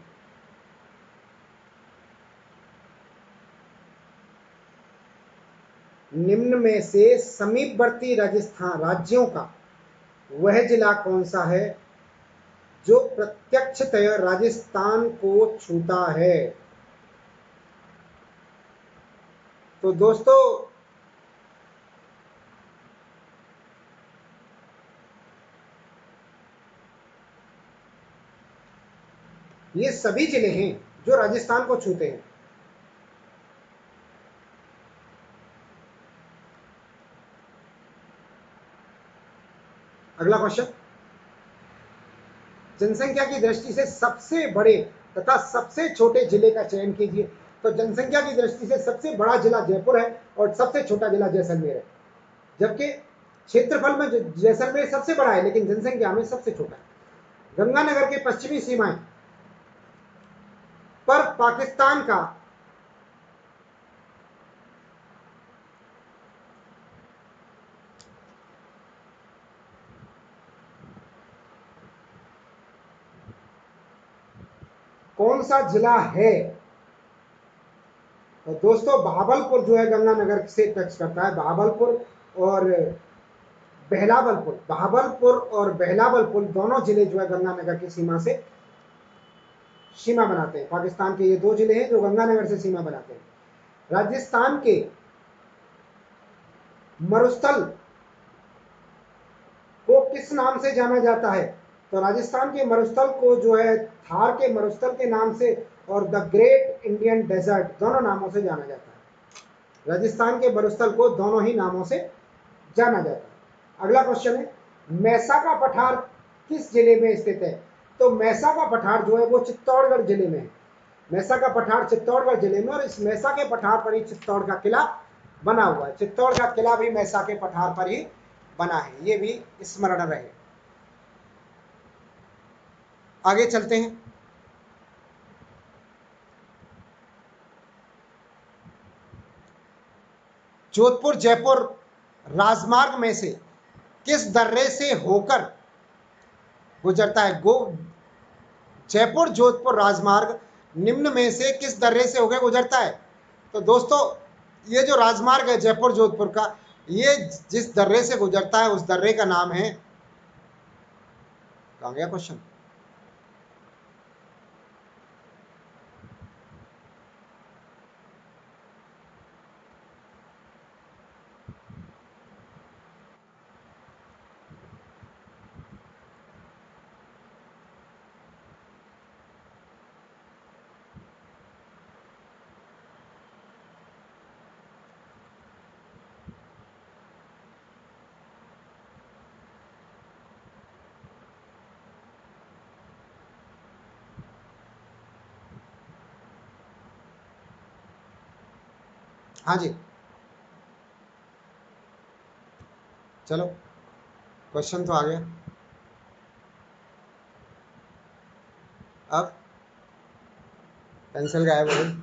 S1: निम्न में से समीपवर्ती राजस्थान राज्यों का वह जिला कौन सा है जो प्रत्यक्षतया राजस्थान को छूता है? तो दोस्तों ये सभी जिले हैं जो राजस्थान को छूते हैं। अगला क्वेश्चन, जनसंख्या की दृष्टि से सबसे बड़े तथा सबसे छोटे जिले का चयन कीजिए। तो जनसंख्या की दृष्टि से सबसे बड़ा जिला जयपुर है और सबसे छोटा जिला जैसलमेर है। जबकि क्षेत्रफल में जैसलमेर सबसे बड़ा है लेकिन जनसंख्या में सबसे छोटा है। गंगानगर के पश्चिमी सीमाएं पर पाकिस्तान का कौन सा जिला है? तो दोस्तों बहावलपुर जो है गंगानगर से टच करता है। बहावलपुर और बहलावलपुर, बहावलपुर और बहलावलपुर दोनों जिले जो है गंगानगर की सीमा से सीमा बनाते हैं। पाकिस्तान के ये दो जिले हैं जो गंगानगर से सीमा बनाते हैं। राजस्थान के मरुस्थल को किस नाम से जाना जाता है? तो राजस्थान के मरुस्थल को जो है थार के मरुस्थल के नाम से और द ग्रेट इंडियन डेजर्ट दोनों नामों से जाना जाता है। राजस्थान के मरुस्थल को दोनों ही नामों से जाना जाता है। अगला क्वेश्चन है, मैसा का पठार किस जिले में स्थित है? तो मैसा का पठार जो है वो चित्तौड़गढ़ जिले में है। मैसा का पठार चित्तौड़गढ़ जिले में, और इस मैसा के पठार पर ही चित्तौड़ का किला बना हुआ है। चित्तौड़ का किला भी मैसा के पठार पर ही बना है, ये भी स्मरण रहे। आगे चलते हैं। जोधपुर जयपुर राजमार्ग में से किस दर्रे से होकर गुजरता है? जयपुर जोधपुर राजमार्ग निम्न में से किस दर्रे से होकर गुजरता है? तो दोस्तों ये जो राजमार्ग है जयपुर जोधपुर का, ये जिस दर्रे से गुजरता है उस दर्रे का नाम है, कहाँ गया क्वेश्चन, हाँ जी, चलो क्वेश्चन तो आ गया। अब पेंसिल गायब हो गई।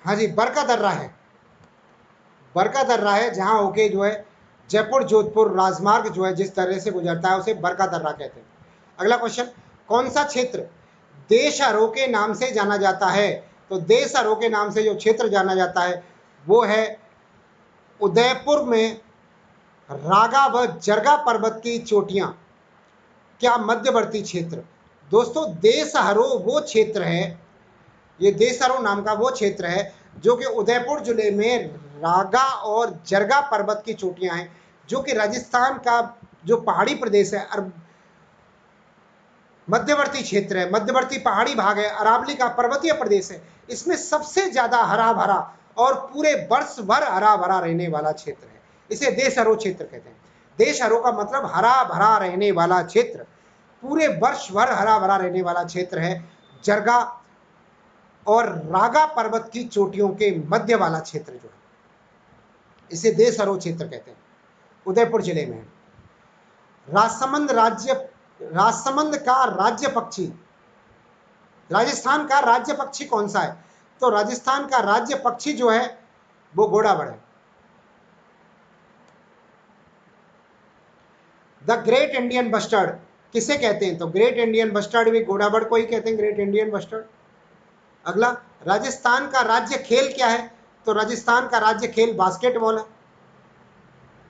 S1: हाँ जी, बरका दर्रा है, बरका दर्रा है, जहां होके जो है जयपुर जोधपुर राजमार्ग जो है जिस तरह से गुजरता है उसे बरका दर्रा कहते हैं। अगला क्वेश्चन, कौन सा क्षेत्र देशहरों के नाम से जाना जाता है? तो देशहरों के नाम से जो क्षेत्र जाना जाता है वो है उदयपुर में रागा व जरगा पर्वत की चोटियां। क्या मध्यवर्ती क्षेत्र? दोस्तों देशहरो वो क्षेत्र है, ये देशहरो नाम का वो क्षेत्र है जो कि उदयपुर जिले में रागा और जरगा पर्वत की चोटियां हैं, जो कि राजस्थान का जो पहाड़ी प्रदेश है, मध्यवर्ती क्षेत्र है, मध्यवर्ती पहाड़ी भाग है, अरावली का पर्वतीय प्रदेश है, इसमें सबसे ज्यादा हरा भरा और पूरे वर्ष भर हरा भरा रहने वाला क्षेत्र है, इसे देशहरो क्षेत्र कहते हैं। देशहरो का मतलब हरा भरा रहने वाला क्षेत्र, पूरे वर्ष भर हरा भरा रहने वाला क्षेत्र है। जरगा और रागा पर्वत की चोटियों के मध्य वाला क्षेत्र जो है इसे देशहरो क्षेत्र कहते हैं, उदयपुर जिले में है। राजसमंद का राज्य पक्षी, राजस्थान का राज्य पक्षी कौन सा है? तो राजस्थान का राज्य पक्षी जो है वो घोड़ाबड़ है। द ग्रेट इंडियन बस्टर्ड किसे कहते हैं? तो ग्रेट इंडियन बस्टर्ड भी घोड़ाबड़ को ही कहते हैं, ग्रेट इंडियन बस्टर्ड। अगला, राजस्थान का राज्य खेल क्या है? तो राजस्थान का राज्य खेल बास्केटबॉल है,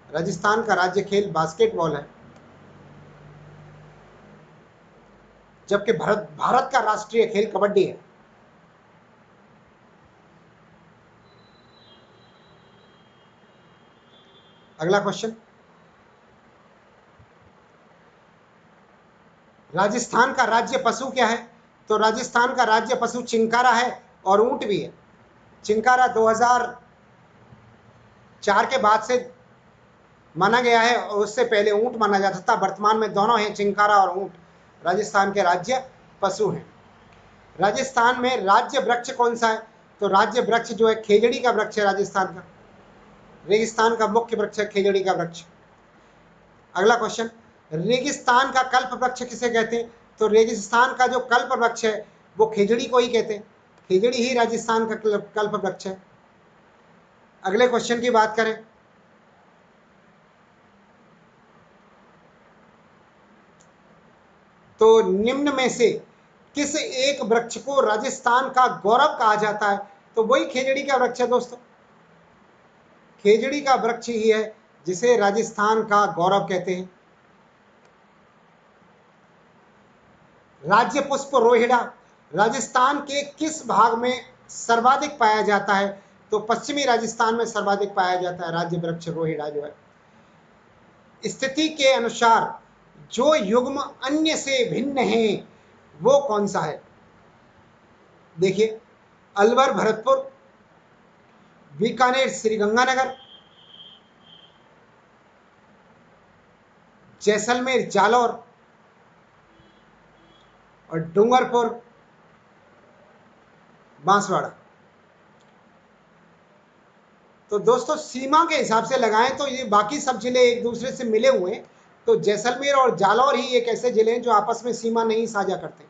S1: राजस्थान का राज्य खेल बास्केटबॉल है। जबकि भारत का राष्ट्रीय खेल कबड्डी है। अगला क्वेश्चन, राजस्थान का राज्य पशु क्या है? तो राजस्थान का राज्य पशु चिंकारा है और ऊंट भी है। चिंकारा 2004 के बाद से माना गया है और उससे पहले ऊंट माना जाता था। वर्तमान में दोनों हैं, चिंकारा और ऊंट राजस्थान के राज्य पशु हैं। राजस्थान में राज्य वृक्ष कौन सा है? तो राज्य वृक्ष जो है खेजड़ी का वृक्ष है राजस्थान का, रेगिस्तान का मुख्य वृक्ष है खेजड़ी का वृक्ष। अगला क्वेश्चन, रेगिस्तान का कल्प वृक्ष किसे कहते हैं? तो रेगिस्तान का जो कल्प वृक्ष है वो खेजड़ी को ही कहते हैं, खेजड़ी ही राजस्थान का कल्प वृक्ष है। अगले क्वेश्चन की बात करें, तो निम्न में से किस एक वृक्ष को राजस्थान का गौरव कहा जाता है? तो वही खेजड़ी का वृक्ष है दोस्तों, खेजड़ी का वृक्ष ही है जिसे राजस्थान का गौरव कहते हैं। राज्य पुष्प रोहिड़ा राजस्थान के किस भाग में सर्वाधिक पाया जाता है? तो पश्चिमी राजस्थान में सर्वाधिक पाया जाता है राज्य वृक्ष रोहिड़ा जो है। स्थिति के अनुसार जो युग्म अन्य से भिन्न है वो कौन सा है? देखिए, अलवर भरतपुर, बीकानेर श्रीगंगानगर, जैसलमेर जालौर और डूंगरपुर बांसवाड़ा। तो दोस्तों सीमा के हिसाब से लगाएं तो ये बाकी सब जिले एक दूसरे से मिले हुए हैं, तो जैसलमेर और जालौर ही एक ऐसे जिले हैं जो आपस में सीमा नहीं साझा करते।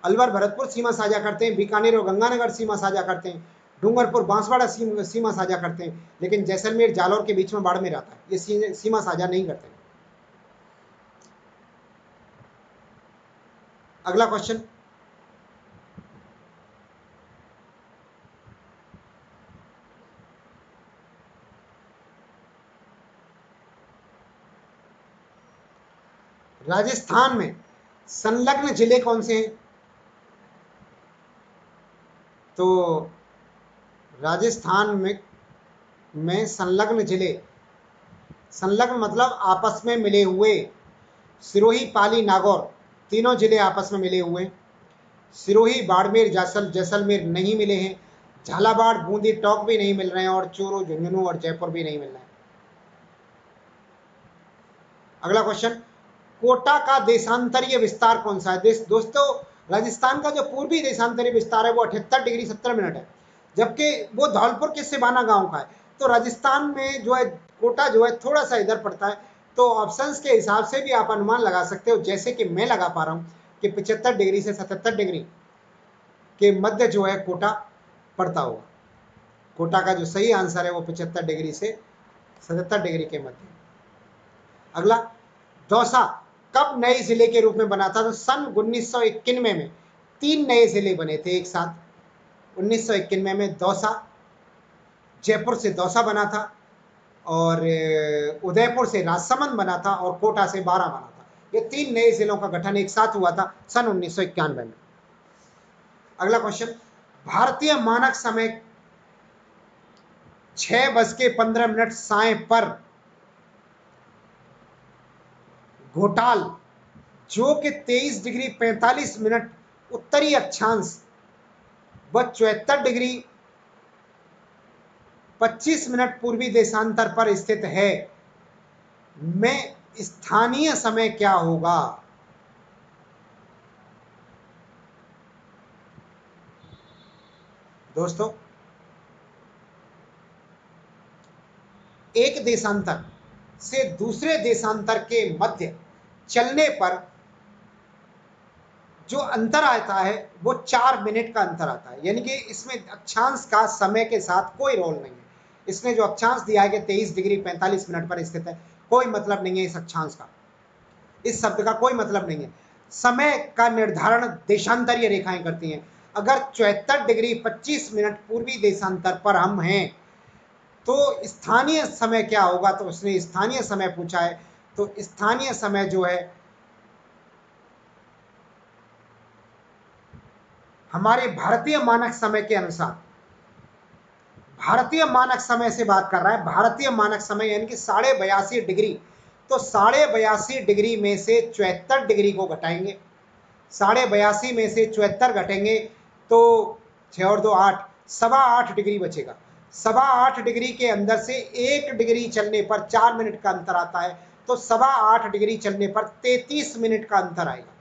S1: अलवर भरतपुर सीमा साझा करते हैं, बीकानेर और गंगानगर सीमा साझा करते हैं, डूंगरपुर बांसवाड़ा सीमा साझा करते हैं, लेकिन जैसलमेर जालौर के बीच में बाड़मेर आता है, ये सीमा साझा नहीं करते। अगला क्वेश्चन, राजस्थान में संलग्न जिले कौन से हैं? तो राजस्थान में संलग्न जिले, संलग्न मतलब आपस में मिले हुए, सिरोही पाली नागौर तीनों जिले आपस में मिले हुए। सिरोही, बाड़मेर, जैसलमेर नहीं मिले हैं। झालावाड़, बूंदी, टोंक भी नहीं मिल रहे हैं और चूरू, झुंझुनू और जयपुर भी नहीं मिल रहे हैं। अगला क्वेश्चन, कोटा का देशांतरीय विस्तार कौन सा है? दोस्तों, राजस्थान का जो पूर्वी देशांतरीय विस्तार है वो 78 डिग्री 70 मिनट है, जबकि वो धौलपुर के सिवाना गांव का है। तो राजस्थान में जो है कोटा जो है थोड़ा सा इधर पड़ता है। तो ऑप्शंस के हिसाब से भी आप अनुमान लगा सकते हो, जैसे कि मैं लगा पा रहा हूं कि 75 डिग्री से 77 डिग्री के मध्य जो है कोटा पड़ता होगा। कोटा का जो सही आंसर है वो 75 डिग्री से 77 डिग्री के मध्य। अगला, दौसा कब नए जिले के रूप में बना था? तो सन 1991 में 3 नए जिले बने थे एक साथ। 1991 में दौसा, जयपुर से दौसा बना था, और उदयपुर से राजसमंद बना था, और कोटा से बारा बना था। ये 3 नए जिलों का गठन एक साथ हुआ था सन 1991 में। अगला क्वेश्चन, भारतीय मानक समय 6:15 साय पर घोटाल जो कि 23 डिग्री 45 मिनट उत्तरी अक्षांश व 74 डिग्री 25 मिनट पूर्वी देशांतर पर स्थित है, में स्थानीय समय क्या होगा? दोस्तों, एक देशांतर से दूसरे देशांतर के मध्य चलने पर जो अंतर आता है वो 4 मिनट का अंतर आता है। यानी कि इसमें अक्षांश का समय के साथ कोई रोल नहीं है। इसने जो अक्षांश दिया है कि 23 डिग्री 45 मिनट पर स्थित है, कोई मतलब नहीं है इस अक्षांश का, इस शब्द का कोई मतलब नहीं है। समय का निर्धारण देशांतरीय रेखाएं करती हैं। अगर 74 डिग्री 25 मिनट पूर्वी देशांतर पर हम हैं तो स्थानीय समय क्या होगा? तो उसने स्थानीय समय पूछा है। तो स्थानीय समय जो है हमारे भारतीय मानक समय के अनुसार, भारतीय मानक समय से बात कर रहा है, भारतीय मानक समय यानी कि 82.5 डिग्री। तो 82.5 डिग्री में से 74 डिग्री को घटाएंगे, 82.5 में से 74 घटेंगे तो 6 और 2 8, 8.25 डिग्री बचेगा। 8.25 डिग्री के अंदर से 1 डिग्री चलने पर 4 मिनट का अंतर आता है। तो 8.25 डिग्री चलने पर 33 मिनट का अंतर आएगा।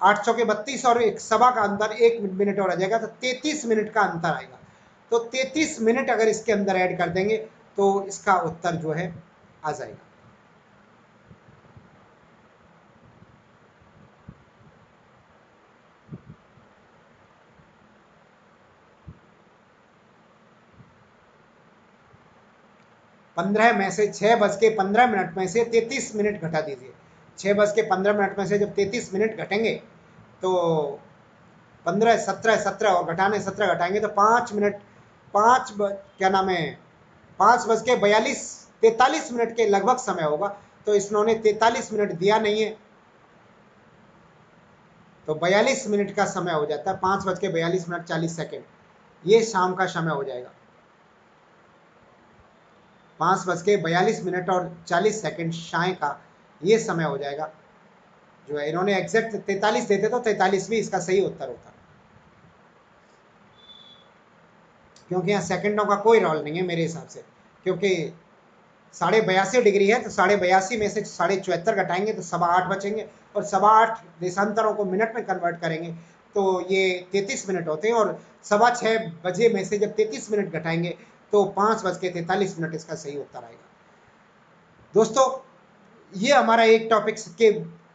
S1: 8 चौके 32 और एक सवा का अंतर 1 मिनट और आ जाएगा, तो 33 मिनट का अंतर आएगा। तो 33 मिनट अगर इसके अंदर ऐड कर देंगे तो इसका उत्तर जो है आ जाएगा। पंद्रह में से 6:15 में से 33 मिनट घटा दीजिए। 6:15 में से जब 33 मिनट घटेंगे तो 15 17 17 और घटाने 17 घटाएंगे तो 5 मिनट, क्या नाम है, 5:42 मिनट के लगभग समय होगा। तो इन्होंने 43 मिनट दिया नहीं है, तो 42 मिनट का समय हो जाता है। 5:42 40 सेकेंड, ये शाम का समय हो जाएगा। 5:42 और 40 सेकेंड शाम का ये समय हो जाएगा जो है। इन्होंने एग्जैक्ट 43 देते तो 43 भी इसका सही उत्तर होता, क्योंकि यहाँ सेकंडों का कोई रोल नहीं है मेरे हिसाब से। क्योंकि 82.5 डिग्री है तो 82.5 में से 74.5 घटाएंगे तो 8.25 बचेंगे, और 8.25 देशांतरों को मिनट में कन्वर्ट करेंगे तो ये 33 मिनट होते हैं। और 6:15 बजे में से जब 33 मिनट घटाएंगे तो 5:43 मिनट इसका सही उत्तर आएगा। दोस्तों, ये हमारा एक टॉपिक के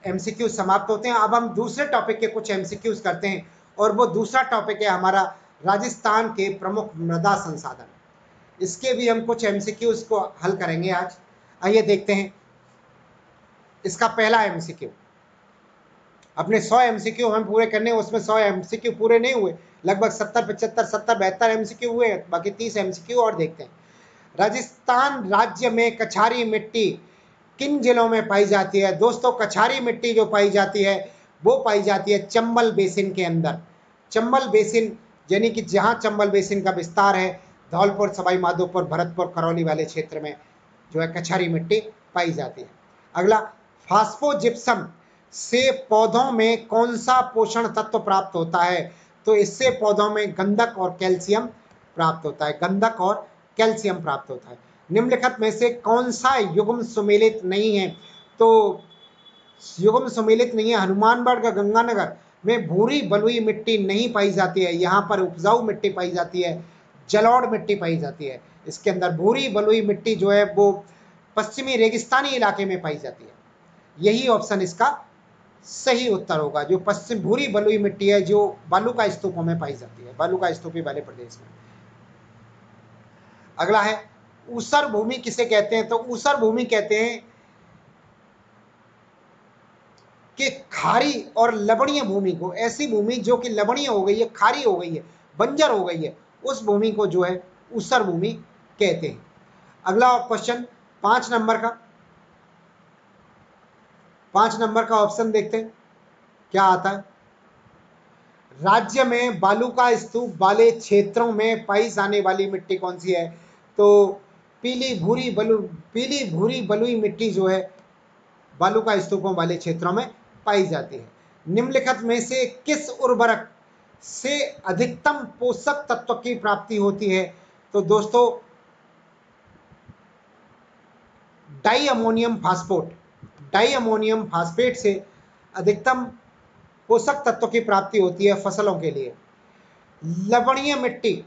S1: एमसीक्यू समाप्त होते हैं। अब हम दूसरे टॉपिक के कुछ एमसीक्यूज करते हैं, और वो दूसरा टॉपिक है हमारा राजस्थान के प्रमुख मृदा संसाधन। इसके भी हम कुछ एमसीक्यूज को हल करेंगे आज। आइए देखते हैं। इसका पहला एमसीक्यू, अपने 100 एमसीक्यू हम पूरे करने, उसमें 100 एमसीक्यू पूरे नहीं हुए, लगभग 70 75 70 72 एमसीक्यू हुए, बाकी 30 एमसीक्यू और देखते हैं। राजस्थान राज्य में कछारी मिट्टी किन जिलों में पाई जाती है? दोस्तों, कछारी मिट्टी जो पाई जाती है वो पाई जाती है चंबल बेसिन के अंदर। चंबल बेसिन यानी कि जहां चंबल बेसिन का विस्तार है, धौलपुर, सवाई माधोपुर, भरतपुर, करौली वाले क्षेत्र में जो है कछारी मिट्टी पाई जाती है। अगला, फास्फोजिप्सम से पौधों में कौन सा पोषण तत्व प्राप्त होता है? तो इससे पौधों में गंधक और कैल्शियम प्राप्त होता है, गंधक और कैल्शियम प्राप्त होता है। निम्नलिखित में से कौन सा युग्म सुमेलित नहीं है? तो युग्म सुमेलित नहीं है, हनुमानगढ़ का गंगानगर में भूरी बलुई मिट्टी नहीं पाई जाती है, यहाँ पर उपजाऊ मिट्टी पाई जाती है, जलोढ़ मिट्टी पाई जाती है। इसके अंदर भूरी बलुई मिट्टी जो है वो पश्चिमी रेगिस्तानी इलाके में पाई जाती है। यही ऑप्शन इसका सही उत्तर होगा, जो पश्चिम भूरी बलुई मिट्टी है जो बालू का स्तूपों में पाई जाती है, बालू का स्तूपी वाले प्रदेश में। अगला है ऊसर भूमि किसे कहते हैं? तो ऊसर भूमि कहते हैं कि खारी और लवणीय भूमि को, ऐसी भूमि जो कि लवणीय हो गई है, खारी हो गई है, बंजर हो गई है, उस भूमि को जो है ऊसर भूमि कहते हैं। अगला क्वेश्चन 5 नंबर का, 5 नंबर का ऑप्शन देखते हैं क्या आता है। राज्य में बालू का स्तूप वाले क्षेत्रों में पाई जाने वाली मिट्टी कौन सी है? तो पीली भूरी बलुई मिट्टी जो है बालू का स्तूपों वाले क्षेत्रों में पाई जाती है। निम्नलिखित में से किस उर्वरक से अधिकतम पोषक तत्व की प्राप्ति होती है? तो दोस्तों di ammonium phosphate, di ammonium phosphate से अधिकतम पोषक तत्व की प्राप्ति होती है फसलों के लिए। लवणीय मिट्टी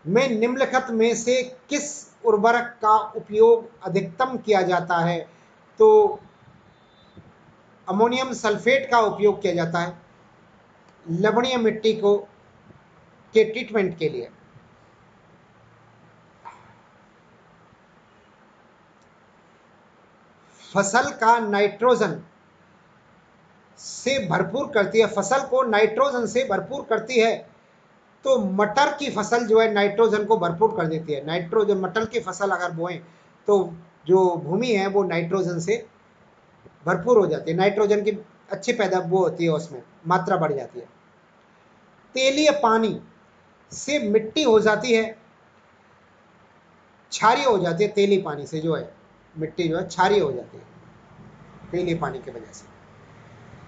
S1: में निम्नलिखित में से किस उर्वरक का उपयोग अधिकतम किया जाता है? तो अमोनियम सल्फेट का उपयोग किया जाता है लवणीय मिट्टी को के ट्रीटमेंट के लिए। फसल का नाइट्रोजन से भरपूर करती है, फसल को नाइट्रोजन से भरपूर करती है। तो मटर की फसल जो है नाइट्रोजन को भरपूर कर देती है। नाइट्रोजन, मटर की फसल अगर बोएं तो जो भूमि है वो नाइट्रोजन से भरपूर हो जाती है, नाइट्रोजन की अच्छी पैदा वो होती है, उसमें मात्रा बढ़ जाती है। तेलीय पानी से मिट्टी हो जाती है, क्षारीय हो जाती है, तेली पानी से जो है मिट्टी जो है क्षारीय हो जाती है तेलीय पानी की वजह से।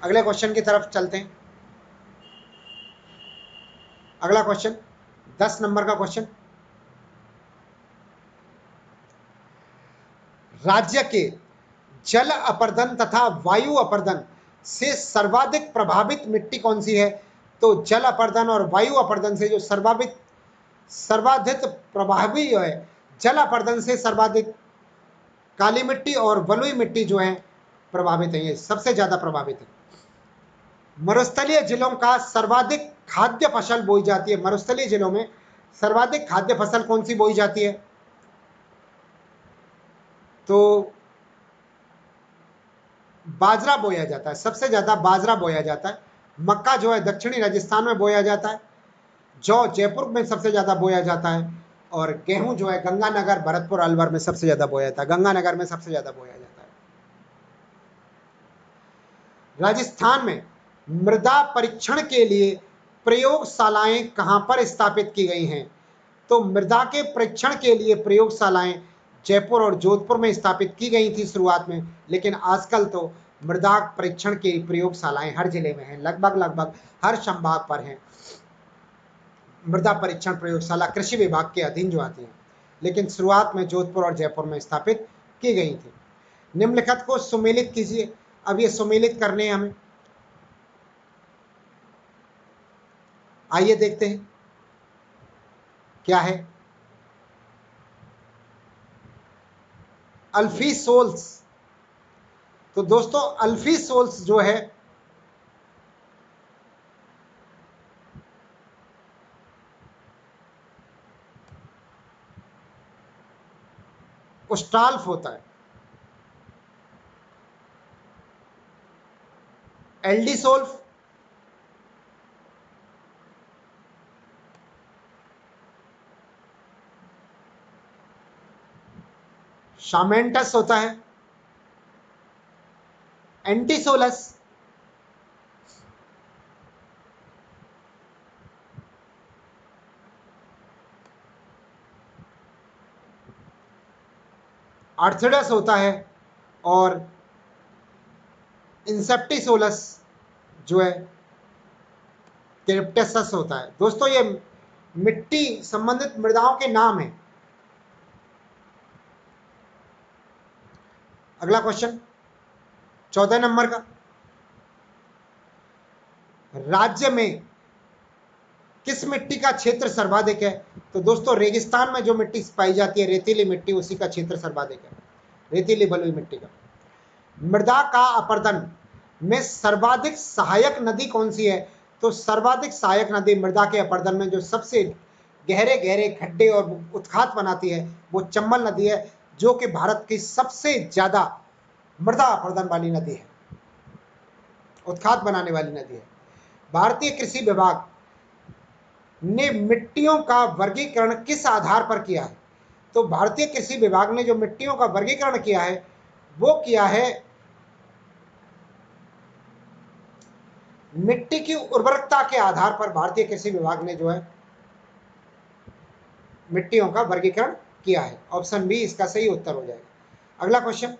S1: अगले क्वेश्चन की तरफ चलते हैं। अगला क्वेश्चन 10 नंबर का क्वेश्चन, राज्य के जल अपर्दन तथा वायु अपर्दन से सर्वाधिक प्रभावित मिट्टी कौन सी है? तो जल अपर्दन और वायु अपर्दन से जो सर्वाधिक प्रभावी जो है, जल अपर्दन से सर्वाधिक काली मिट्टी और बलुई मिट्टी जो है प्रभावित है, ये सबसे ज्यादा प्रभावित है। मरुस्थलीय जिलों का सर्वाधिक खाद्य फसल बोई जाती है, मरुस्थलीय जिलों में सर्वाधिक खाद्य फसल कौन सी बोई जाती है? तो बाजरा बोया जाता है, सबसे ज्यादा बाजरा बोया जाता है। मक्का जो है दक्षिणी राजस्थान में बोया जाता है। जौ जयपुर में सबसे ज्यादा बोया जाता है। और गेहूं जो है गंगानगर, भरतपुर, अलवर में सबसे ज्यादा बोया जाता है, गंगानगर में सबसे ज्यादा बोया जाता है। राजस्थान में मृदा परीक्षण के लिए प्रयोगशालाएं कहां पर स्थापित की गई हैं? तो मृदा के परीक्षण के लिए प्रयोगशालाएं जयपुर और जोधपुर में स्थापित की गई थी शुरुआत में, लेकिन आजकल तो मृदा परीक्षण की प्रयोगशालाएं हर जिले में हैं, लगभग लगभग हर संभाग पर हैं मृदा परीक्षण प्रयोगशाला, कृषि विभाग के अधीन जो आती हैं, लेकिन शुरुआत में जोधपुर और जयपुर में स्थापित की गई थी। निम्नलिखित को सुमेलित कीजिए। अब ये सुमेलित करने हैं हमें, आइए देखते हैं क्या है। अल्फी सोल्स, तो दोस्तों अल्फी सोल्स जो है उस्टाल्फ होता है। एल्डीसोल्फ, शामेंटस होता है। एंटीसोलस, आर्थेडस होता है। और इंसेप्टिसोलस जो है कैप्टेसस होता है। दोस्तों ये मिट्टी संबंधित मृदाओं के नाम है। अगला क्वेश्चन 14 नंबर का, राज्य में किस मिट्टी का क्षेत्र सर्वाधिक है? तो दोस्तों रेगिस्तान में जो मिट्टी पाई जाती है, रेतीली मिट्टी, उसी का क्षेत्र सर्वाधिक है, रेतीली बलुई मिट्टी का। मृदा का अपरदन में सर्वाधिक सहायक नदी कौन सी है? तो सर्वाधिक सहायक नदी मृदा के अपरदन में जो सबसे गहरे गहरे खड्डे और उत्खात बनाती है वो चंबल नदी है, जो कि भारत की सबसे ज्यादा मृदा अपरदन वाली नदी है, उत्खात बनाने वाली नदी है। भारतीय कृषि विभाग ने मिट्टियों का वर्गीकरण किस आधार पर किया है? तो भारतीय कृषि विभाग ने जो मिट्टियों का वर्गीकरण किया है वो किया है मिट्टी की उर्वरकता के आधार पर। भारतीय कृषि विभाग ने जो है मिट्टियों का वर्गीकरण किया है। ऑप्शन बी इसका सही उत्तर हो जाएगा। अगला क्वेश्चन,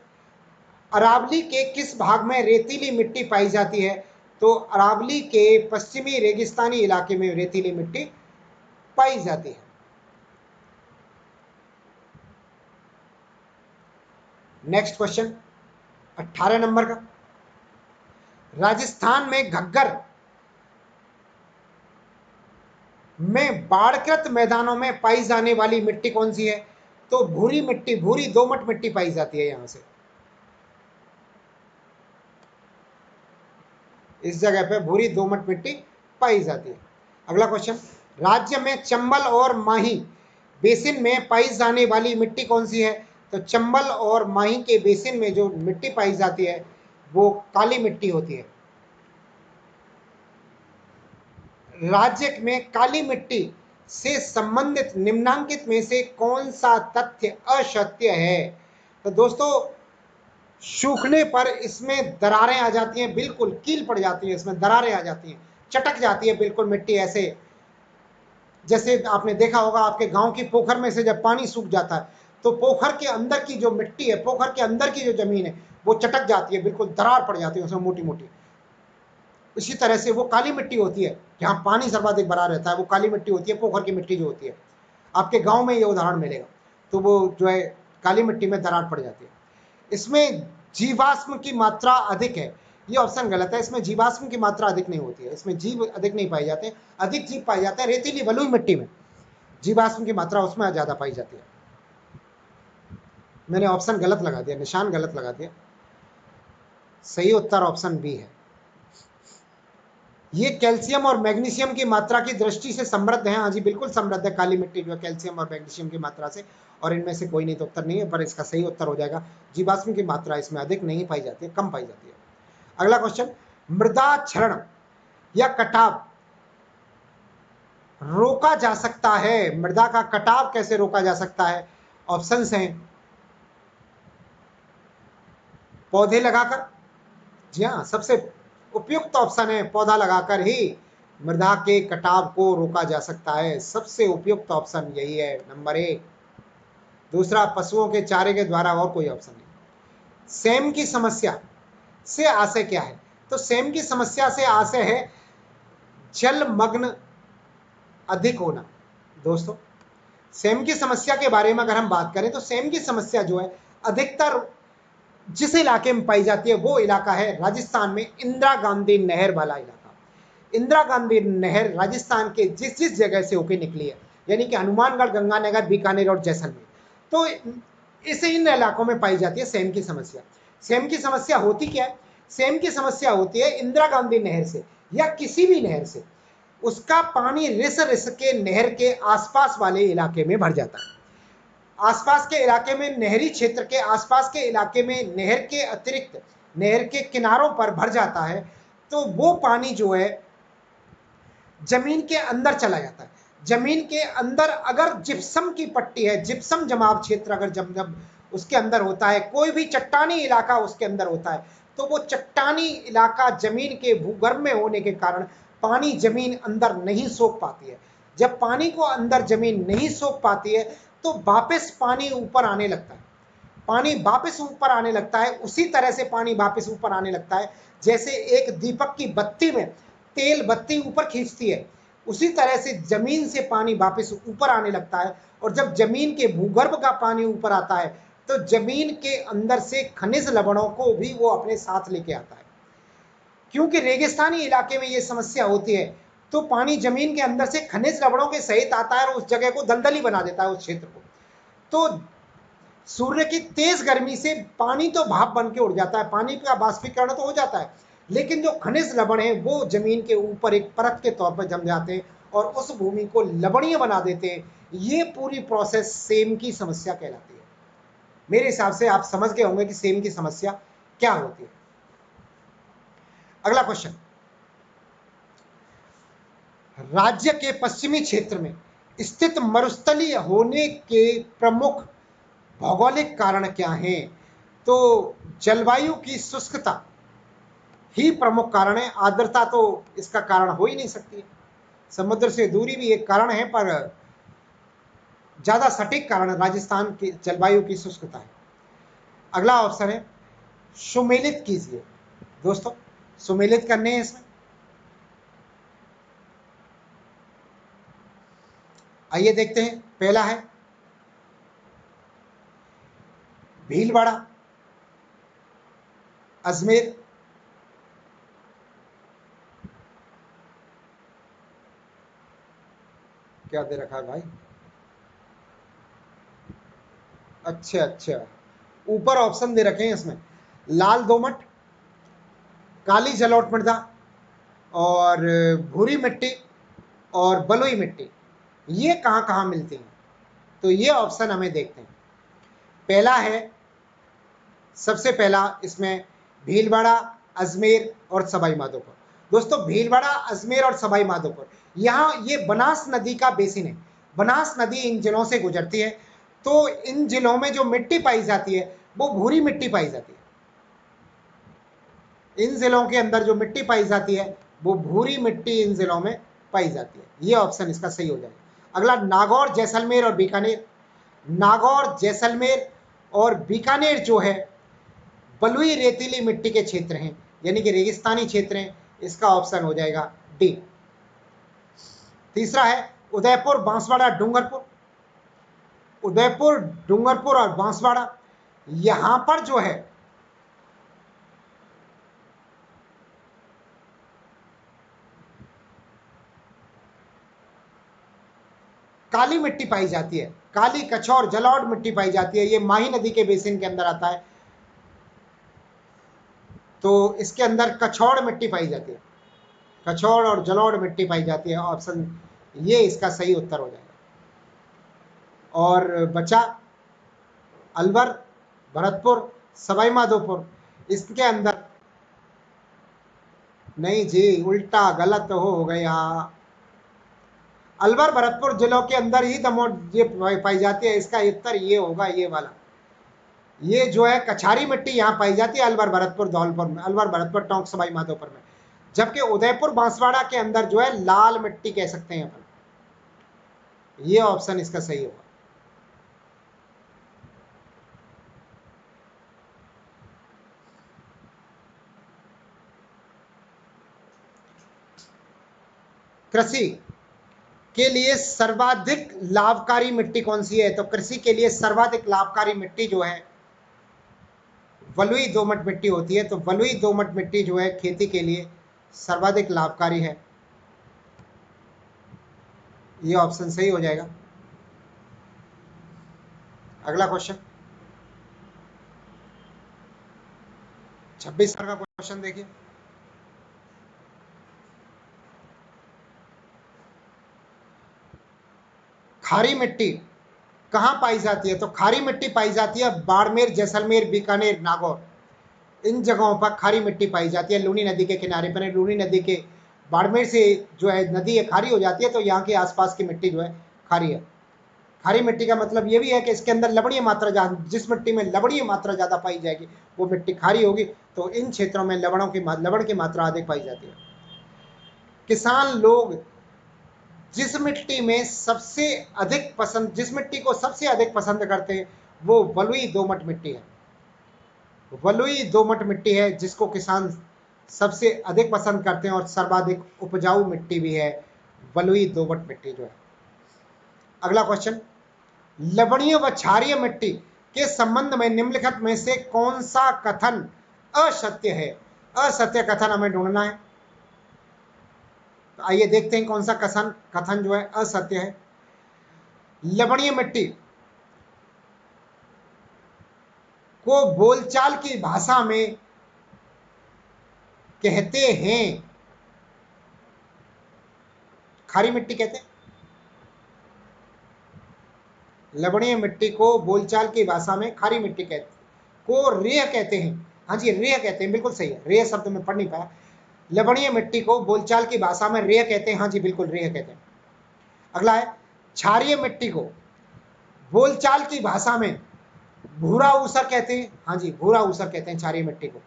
S1: अरावली के किस भाग में रेतीली मिट्टी पाई जाती है? तो अरावली के पश्चिमी रेगिस्तानी इलाके में रेतीली मिट्टी पाई जाती है। नेक्स्ट क्वेश्चन 18 नंबर का, राजस्थान में घग्गर में बाढ़कृत मैदानों में पाई जाने वाली मिट्टी कौन सी है? तो भूरी मिट्टी, भूरी दोमट मिट्टी पाई जाती है यहां से, इस जगह पे भूरी दोमट मिट्टी पाई जाती है। अगला क्वेश्चन, राज्य में चंबल और माही बेसिन में पाई जाने वाली मिट्टी कौन सी है? तो चंबल और माही के बेसिन में जो मिट्टी पाई जाती है वो काली मिट्टी होती है। राज्य में काली मिट्टी से संबंधित निम्नांकित में से कौन सा तथ्य असत्य है? तो दोस्तों सूखने पर इसमें दरारें आ जाती हैं, बिल्कुल कील पड़ जाती है, इसमें दरारें आ जाती हैं, चटक जाती है बिल्कुल मिट्टी, ऐसे जैसे आपने देखा होगा आपके गांव की पोखर में से जब पानी सूख जाता है तो पोखर के अंदर की जो मिट्टी है, पोखर के अंदर की जो जमीन है वो चटक जाती है, बिल्कुल दरार पड़ जाती है उसमें मोटी मोटी। इसी तरह से वो काली मिट्टी होती है, जहाँ पानी सर्वाधिक भरा रहता है वो काली मिट्टी होती है, पोखर की मिट्टी जो होती है। आपके गांव में ये उदाहरण मिलेगा, तो वो जो है काली मिट्टी में दरार पड़ जाती है। इसमें जीवाश्म की मात्रा अधिक है, ये ऑप्शन गलत है, इसमें जीवाश्म की मात्रा अधिक नहीं होती है, इसमें जीव अधिक नहीं पाए जाते, अधिक जीव पाए जाते हैं रेतीली बलुई मिट्टी में, जीवाश्म की मात्रा उसमें ज्यादा पाई जाती है। मैंने ऑप्शन गलत लगा दिया, निशान गलत लगा दिया, सही उत्तर ऑप्शन बी है। ये कैल्शियम और मैग्नीशियम की मात्रा की दृष्टि से समृद्ध है। हाँ जी बिल्कुल समृद्ध है काली मिट्टी जो है कैल्शियम और मैग्नीशियम की मात्रा से, और इनमें से कोई नहीं तो उत्तर नहीं है, पर इसका सही उत्तर हो जाएगा जीवाश्म की मात्रा इसमें अधिक नहीं पाई जाती है, कम पाई जाती है। अगला क्वेश्चन, मृदा क्षरण या कटाव रोका जा सकता है? मृदा का कटाव कैसे रोका जा सकता है? ऑप्शंस हैं, पौधे लगाकर, जी हाँ सबसे उपयुक्त ऑप्शन है, पौधा लगाकर ही मृदा के कटाव को रोका जा सकता है, सबसे उपयुक्त ऑप्शन यही है, नंबर 1। दूसरा, पशुओं के चारे के द्वारा, और कोई ऑप्शन नहीं। सेम की समस्या से आशय क्या है? तो सेम की समस्या से आशय है जलमग्न अधिक होना। दोस्तों सेम की समस्या के बारे में अगर हम बात करें तो सेम की समस्या जो है अधिकतर जिस इलाके में पाई जाती है वो इलाका है राजस्थान में इंदिरा गांधी नहर वाला इलाका। इंदिरा गांधी नहर राजस्थान के जिस जिस जगह से होकर निकली है, यानी कि हनुमानगढ़, गंगानगर, बीकानेर और जैसलमेर, तो इन इलाकों में पाई जाती है सेम की समस्या। सेम की समस्या होती क्या है? सेम की समस्या होती है इंदिरा गांधी नहर से या किसी भी नहर से उसका पानी रिस रिस के नहर के आसपास वाले इलाके में भर जाता है। आसपास के इलाके में, नहरी क्षेत्र के आसपास के इलाके में नहर के अतिरिक्त नहर के किनारों पर भर जाता है, तो वो पानी जो है जमीन के अंदर चला जाता है। जमीन के अंदर अगर जिप्सम की पट्टी है, जिप्सम जमाव क्षेत्र अगर जब उसके अंदर होता है, कोई भी चट्टानी इलाका उसके अंदर होता है, तो वो चट्टानी इलाका जमीन के भूगर्भ में होने के कारण पानी जमीन अंदर नहीं सोख पाती है। जब पानी को अंदर जमीन नहीं सोख पाती है तो वापस पानी ऊपर आने लगता है, पानी वापस ऊपर आने लगता है, उसी तरह से पानी वापस ऊपर आने लगता है जैसे एक दीपक की बत्ती में तेल बत्ती ऊपर खींचती है, उसी तरह से जमीन से पानी वापस ऊपर आने लगता है। और जब जमीन के भूगर्भ का पानी ऊपर आता है तो जमीन के अंदर से खनिज लवणों को भी वो अपने साथ लेके आता है। क्योंकि रेगिस्तानी इलाके में ये समस्या होती है, तो पानी जमीन के अंदर से खनिज लवणों के सहित आता है और उस जगह को दलदली बना देता है, उस क्षेत्र को। तो सूर्य की तेज गर्मी से पानी तो भाप बन के उड़ जाता है, पानी का बाष्पीकरण तो हो जाता है, लेकिन जो खनिज लवण है वो जमीन के ऊपर एक परत के तौर पर जम जाते हैं और उस भूमि को लवणीय बना देते हैं। ये पूरी प्रोसेस सेम की समस्या कहलाती है। मेरे हिसाब से आप समझ गए होंगे कि सेम की समस्या क्या होती है। अगला क्वेश्चन, राज्य के पश्चिमी क्षेत्र में स्थित मरुस्थलीय होने के प्रमुख भौगोलिक कारण क्या हैं? तो जलवायु की शुष्कता ही प्रमुख कारण है, आर्द्रता तो इसका कारण हो ही नहीं सकती। समुद्र से दूरी भी एक कारण है, पर ज्यादा सटीक कारण राजस्थान की जलवायु की शुष्कता है। अगला ऑप्शन है सुमेलित कीजिए। दोस्तों सुमेलित करने हैं इसमें, आइए देखते हैं। पहला है भीलवाड़ा, अजमेर, क्या दे रखा है भाई? अच्छा अच्छा, ऊपर ऑप्शन दे रखे हैं इसमें, लाल दोमट, काली जलोढ़ मृदा और भूरी मिट्टी और बलुई मिट्टी। ये कहाँ कहाँ मिलती हैं? तो ये ऑप्शन हमें देखते हैं। पहला है, सबसे पहला इसमें भीलवाड़ा, अजमेर और सवाई माधोपुर। दोस्तों भीलवाड़ा, अजमेर और सवाई माधोपुर, यहाँ ये बनास नदी का बेसिन है। बनास नदी इन जिलों से गुजरती है, तो इन जिलों में जो मिट्टी पाई जाती है वो भूरी मिट्टी पाई जाती है। इन जिलों के अंदर जो मिट्टी पाई जाती है वो भूरी मिट्टी इन जिलों में पाई जाती है। ये ऑप्शन इसका सही हो जाएगा। अगला नागौर, जैसलमेर और बीकानेर। नागौर, जैसलमेर और बीकानेर जो है बलुई रेतीली मिट्टी के क्षेत्र हैं, यानी कि रेगिस्तानी क्षेत्र हैं। इसका ऑप्शन हो जाएगा डी। तीसरा है उदयपुर, बांसवाड़ा, डूंगरपुर। उदयपुर, डूंगरपुर और बांसवाड़ा, यहां पर जो है काली मिट्टी पाई जाती है, काली कछौर जलौढ़ मिट्टी पाई जाती है। ये माही नदी के बेसिन के अंदर आता है, तो इसके अंदर कछौड़ मिट्टी पाई जाती है, कछौड़ और जलौढ़ मिट्टी पाई जाती है। ऑप्शन ये इसका सही उत्तर हो जाएगा। और बचा अलवर, भरतपुर, सवाई माधोपुर। इसके अंदर नहीं जी, उल्टा गलत हो गया। अलवर भरतपुर जिलों के अंदर ही दमोह ये पाई जाती है। इसका उत्तर ये होगा, ये वाला। ये जो है कछारी मिट्टी यहाँ पाई जाती है अलवर भरतपुर धौलपुर में, अलवर भरतपुर टोंक सवाई माधोपुर में। जबकि उदयपुर बांसवाड़ा के अंदर जो है लाल मिट्टी कह सकते हैं अपन। ये ऑप्शन इसका सही होगा। कृषि के लिए सर्वाधिक लाभकारी मिट्टी कौन सी है? तो कृषि के लिए सर्वाधिक लाभकारी मिट्टी जो है बलुई दोमट मिट्टी होती है। तो बलुई दोमट मिट्टी जो है खेती के लिए सर्वाधिक लाभकारी है। ये ऑप्शन सही हो जाएगा। अगला क्वेश्चन 26 का क्वेश्चन देखिए। खारी मिट्टी कहाँ पाई जाती है? तो खारी मिट्टी पाई जाती है बाड़मेर, जैसलमेर, बीकानेर, नागौर। इन जगहों पर खारी मिट्टी पाई जाती है। लूनी नदी के किनारे पर, लूनी नदी के बाड़मेर से जो है नदी है खारी हो जाती है, तो यहाँ के आसपास की मिट्टी जो है खारी है। खारी मिट्टी का मतलब ये भी है कि इसके अंदर लवणीय मात्रा ज्यादा, जिस मिट्टी में लवणीय मात्रा ज्यादा पाई जाएगी वो मिट्टी खारी होगी। तो इन क्षेत्रों में लवण की मात्रा अधिक पाई जाती है। किसान लोग जिस मिट्टी को सबसे अधिक पसंद करते हैं वो बलुई दोमट मिट्टी है। बलुई दोमट मिट्टी है जिसको किसान सबसे अधिक पसंद करते हैं और सर्वाधिक उपजाऊ मिट्टी भी है बलुई दोमट मिट्टी जो है। अगला क्वेश्चन, लवणीय व क्षारीय मिट्टी के संबंध में निम्नलिखित में से कौन सा कथन असत्य है? असत्य कथन हमें ढूंढना है। तो आइए देखते हैं कौन सा कथन जो है असत्य है। लवणीय मिट्टी को बोलचाल की भाषा में कहते हैं, खारी मिट्टी कहते हैं। लवणीय मिट्टी को बोलचाल की भाषा में खारी मिट्टी कहते को रेह कहते हैं। हाँ जी, रेह कहते हैं, बिल्कुल सही है। रेह शब्द में पढ़ नहीं पाया। लवणीय मिट्टी को बोलचाल की भाषा में रेह कहते हैं। हाँ जी, बिल्कुल रेह कहते हैं। अगला है, क्षारीय मिट्टी को बोलचाल की भाषा में भूरा ऊसर कहते हैं। हाँ जी, भूरा ऊसर कहते हैं क्षारीय मिट्टी को।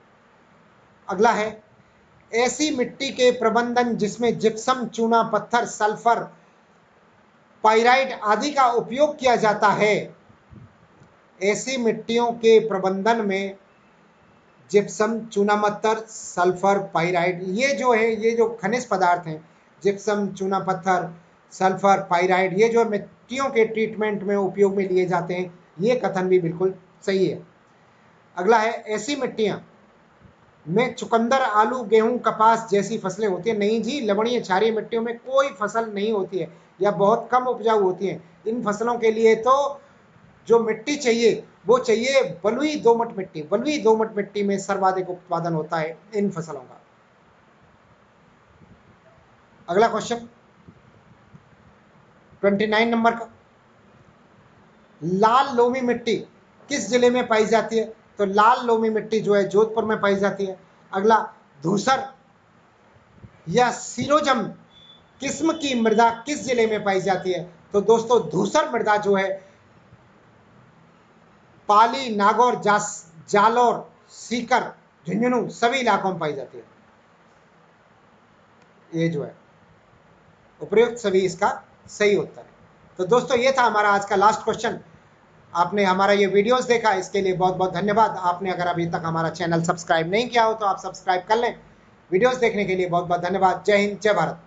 S1: अगला है, ऐसी मिट्टी के प्रबंधन जिसमें जिप्सम, चूना पत्थर, सल्फर, पाइराइट आदि का उपयोग किया जाता है। ऐसी मिट्टियों के प्रबंधन में जिप्सम, चूना पत्थर, सल्फर, पाइराइट, ये जो है, ये जो खनिज पदार्थ हैं, जिप्सम, चूना पत्थर, सल्फर, पाइराइट, ये जो मिट्टियों के ट्रीटमेंट में उपयोग में लिए जाते हैं, ये कथन भी बिल्कुल सही है। अगला है, ऐसी मिट्टियां में चुकंदर, आलू, गेहूं, कपास जैसी फसलें होती हैं। नहीं जी, लवणीय क्षारीय मिट्टियों में कोई फसल नहीं होती है या बहुत कम उपजाऊ होती है। इन फसलों के लिए तो जो मिट्टी चाहिए वो चाहिए बलुई दोमट मिट्टी। बलुई दोमट मिट्टी में सर्वाधिक उत्पादन होता है इन फसलों का। अगला क्वेश्चन 29 नंबर का, लाल लोमी मिट्टी किस जिले में पाई जाती है? तो लाल लोमी मिट्टी जो है जोधपुर में पाई जाती है। अगला, धूसर या सिरोजम किस्म की मृदा किस जिले में पाई जाती है? तो दोस्तों, धूसर मृदा जो है पाली, नागौर, जालौर, सीकर, झुंझुनू सभी इलाकों में पाई जाती है। ये जो है उपयुक्त सभी इसका सही उत्तर है। तो दोस्तों, ये था हमारा आज का लास्ट क्वेश्चन। आपने हमारा ये वीडियोस देखा, इसके लिए बहुत बहुत धन्यवाद। आपने अगर अभी तक हमारा चैनल सब्सक्राइब नहीं किया हो तो आप सब्सक्राइब कर लें। वीडियोस देखने के लिए बहुत बहुत धन्यवाद। जय हिंद, जय भारत।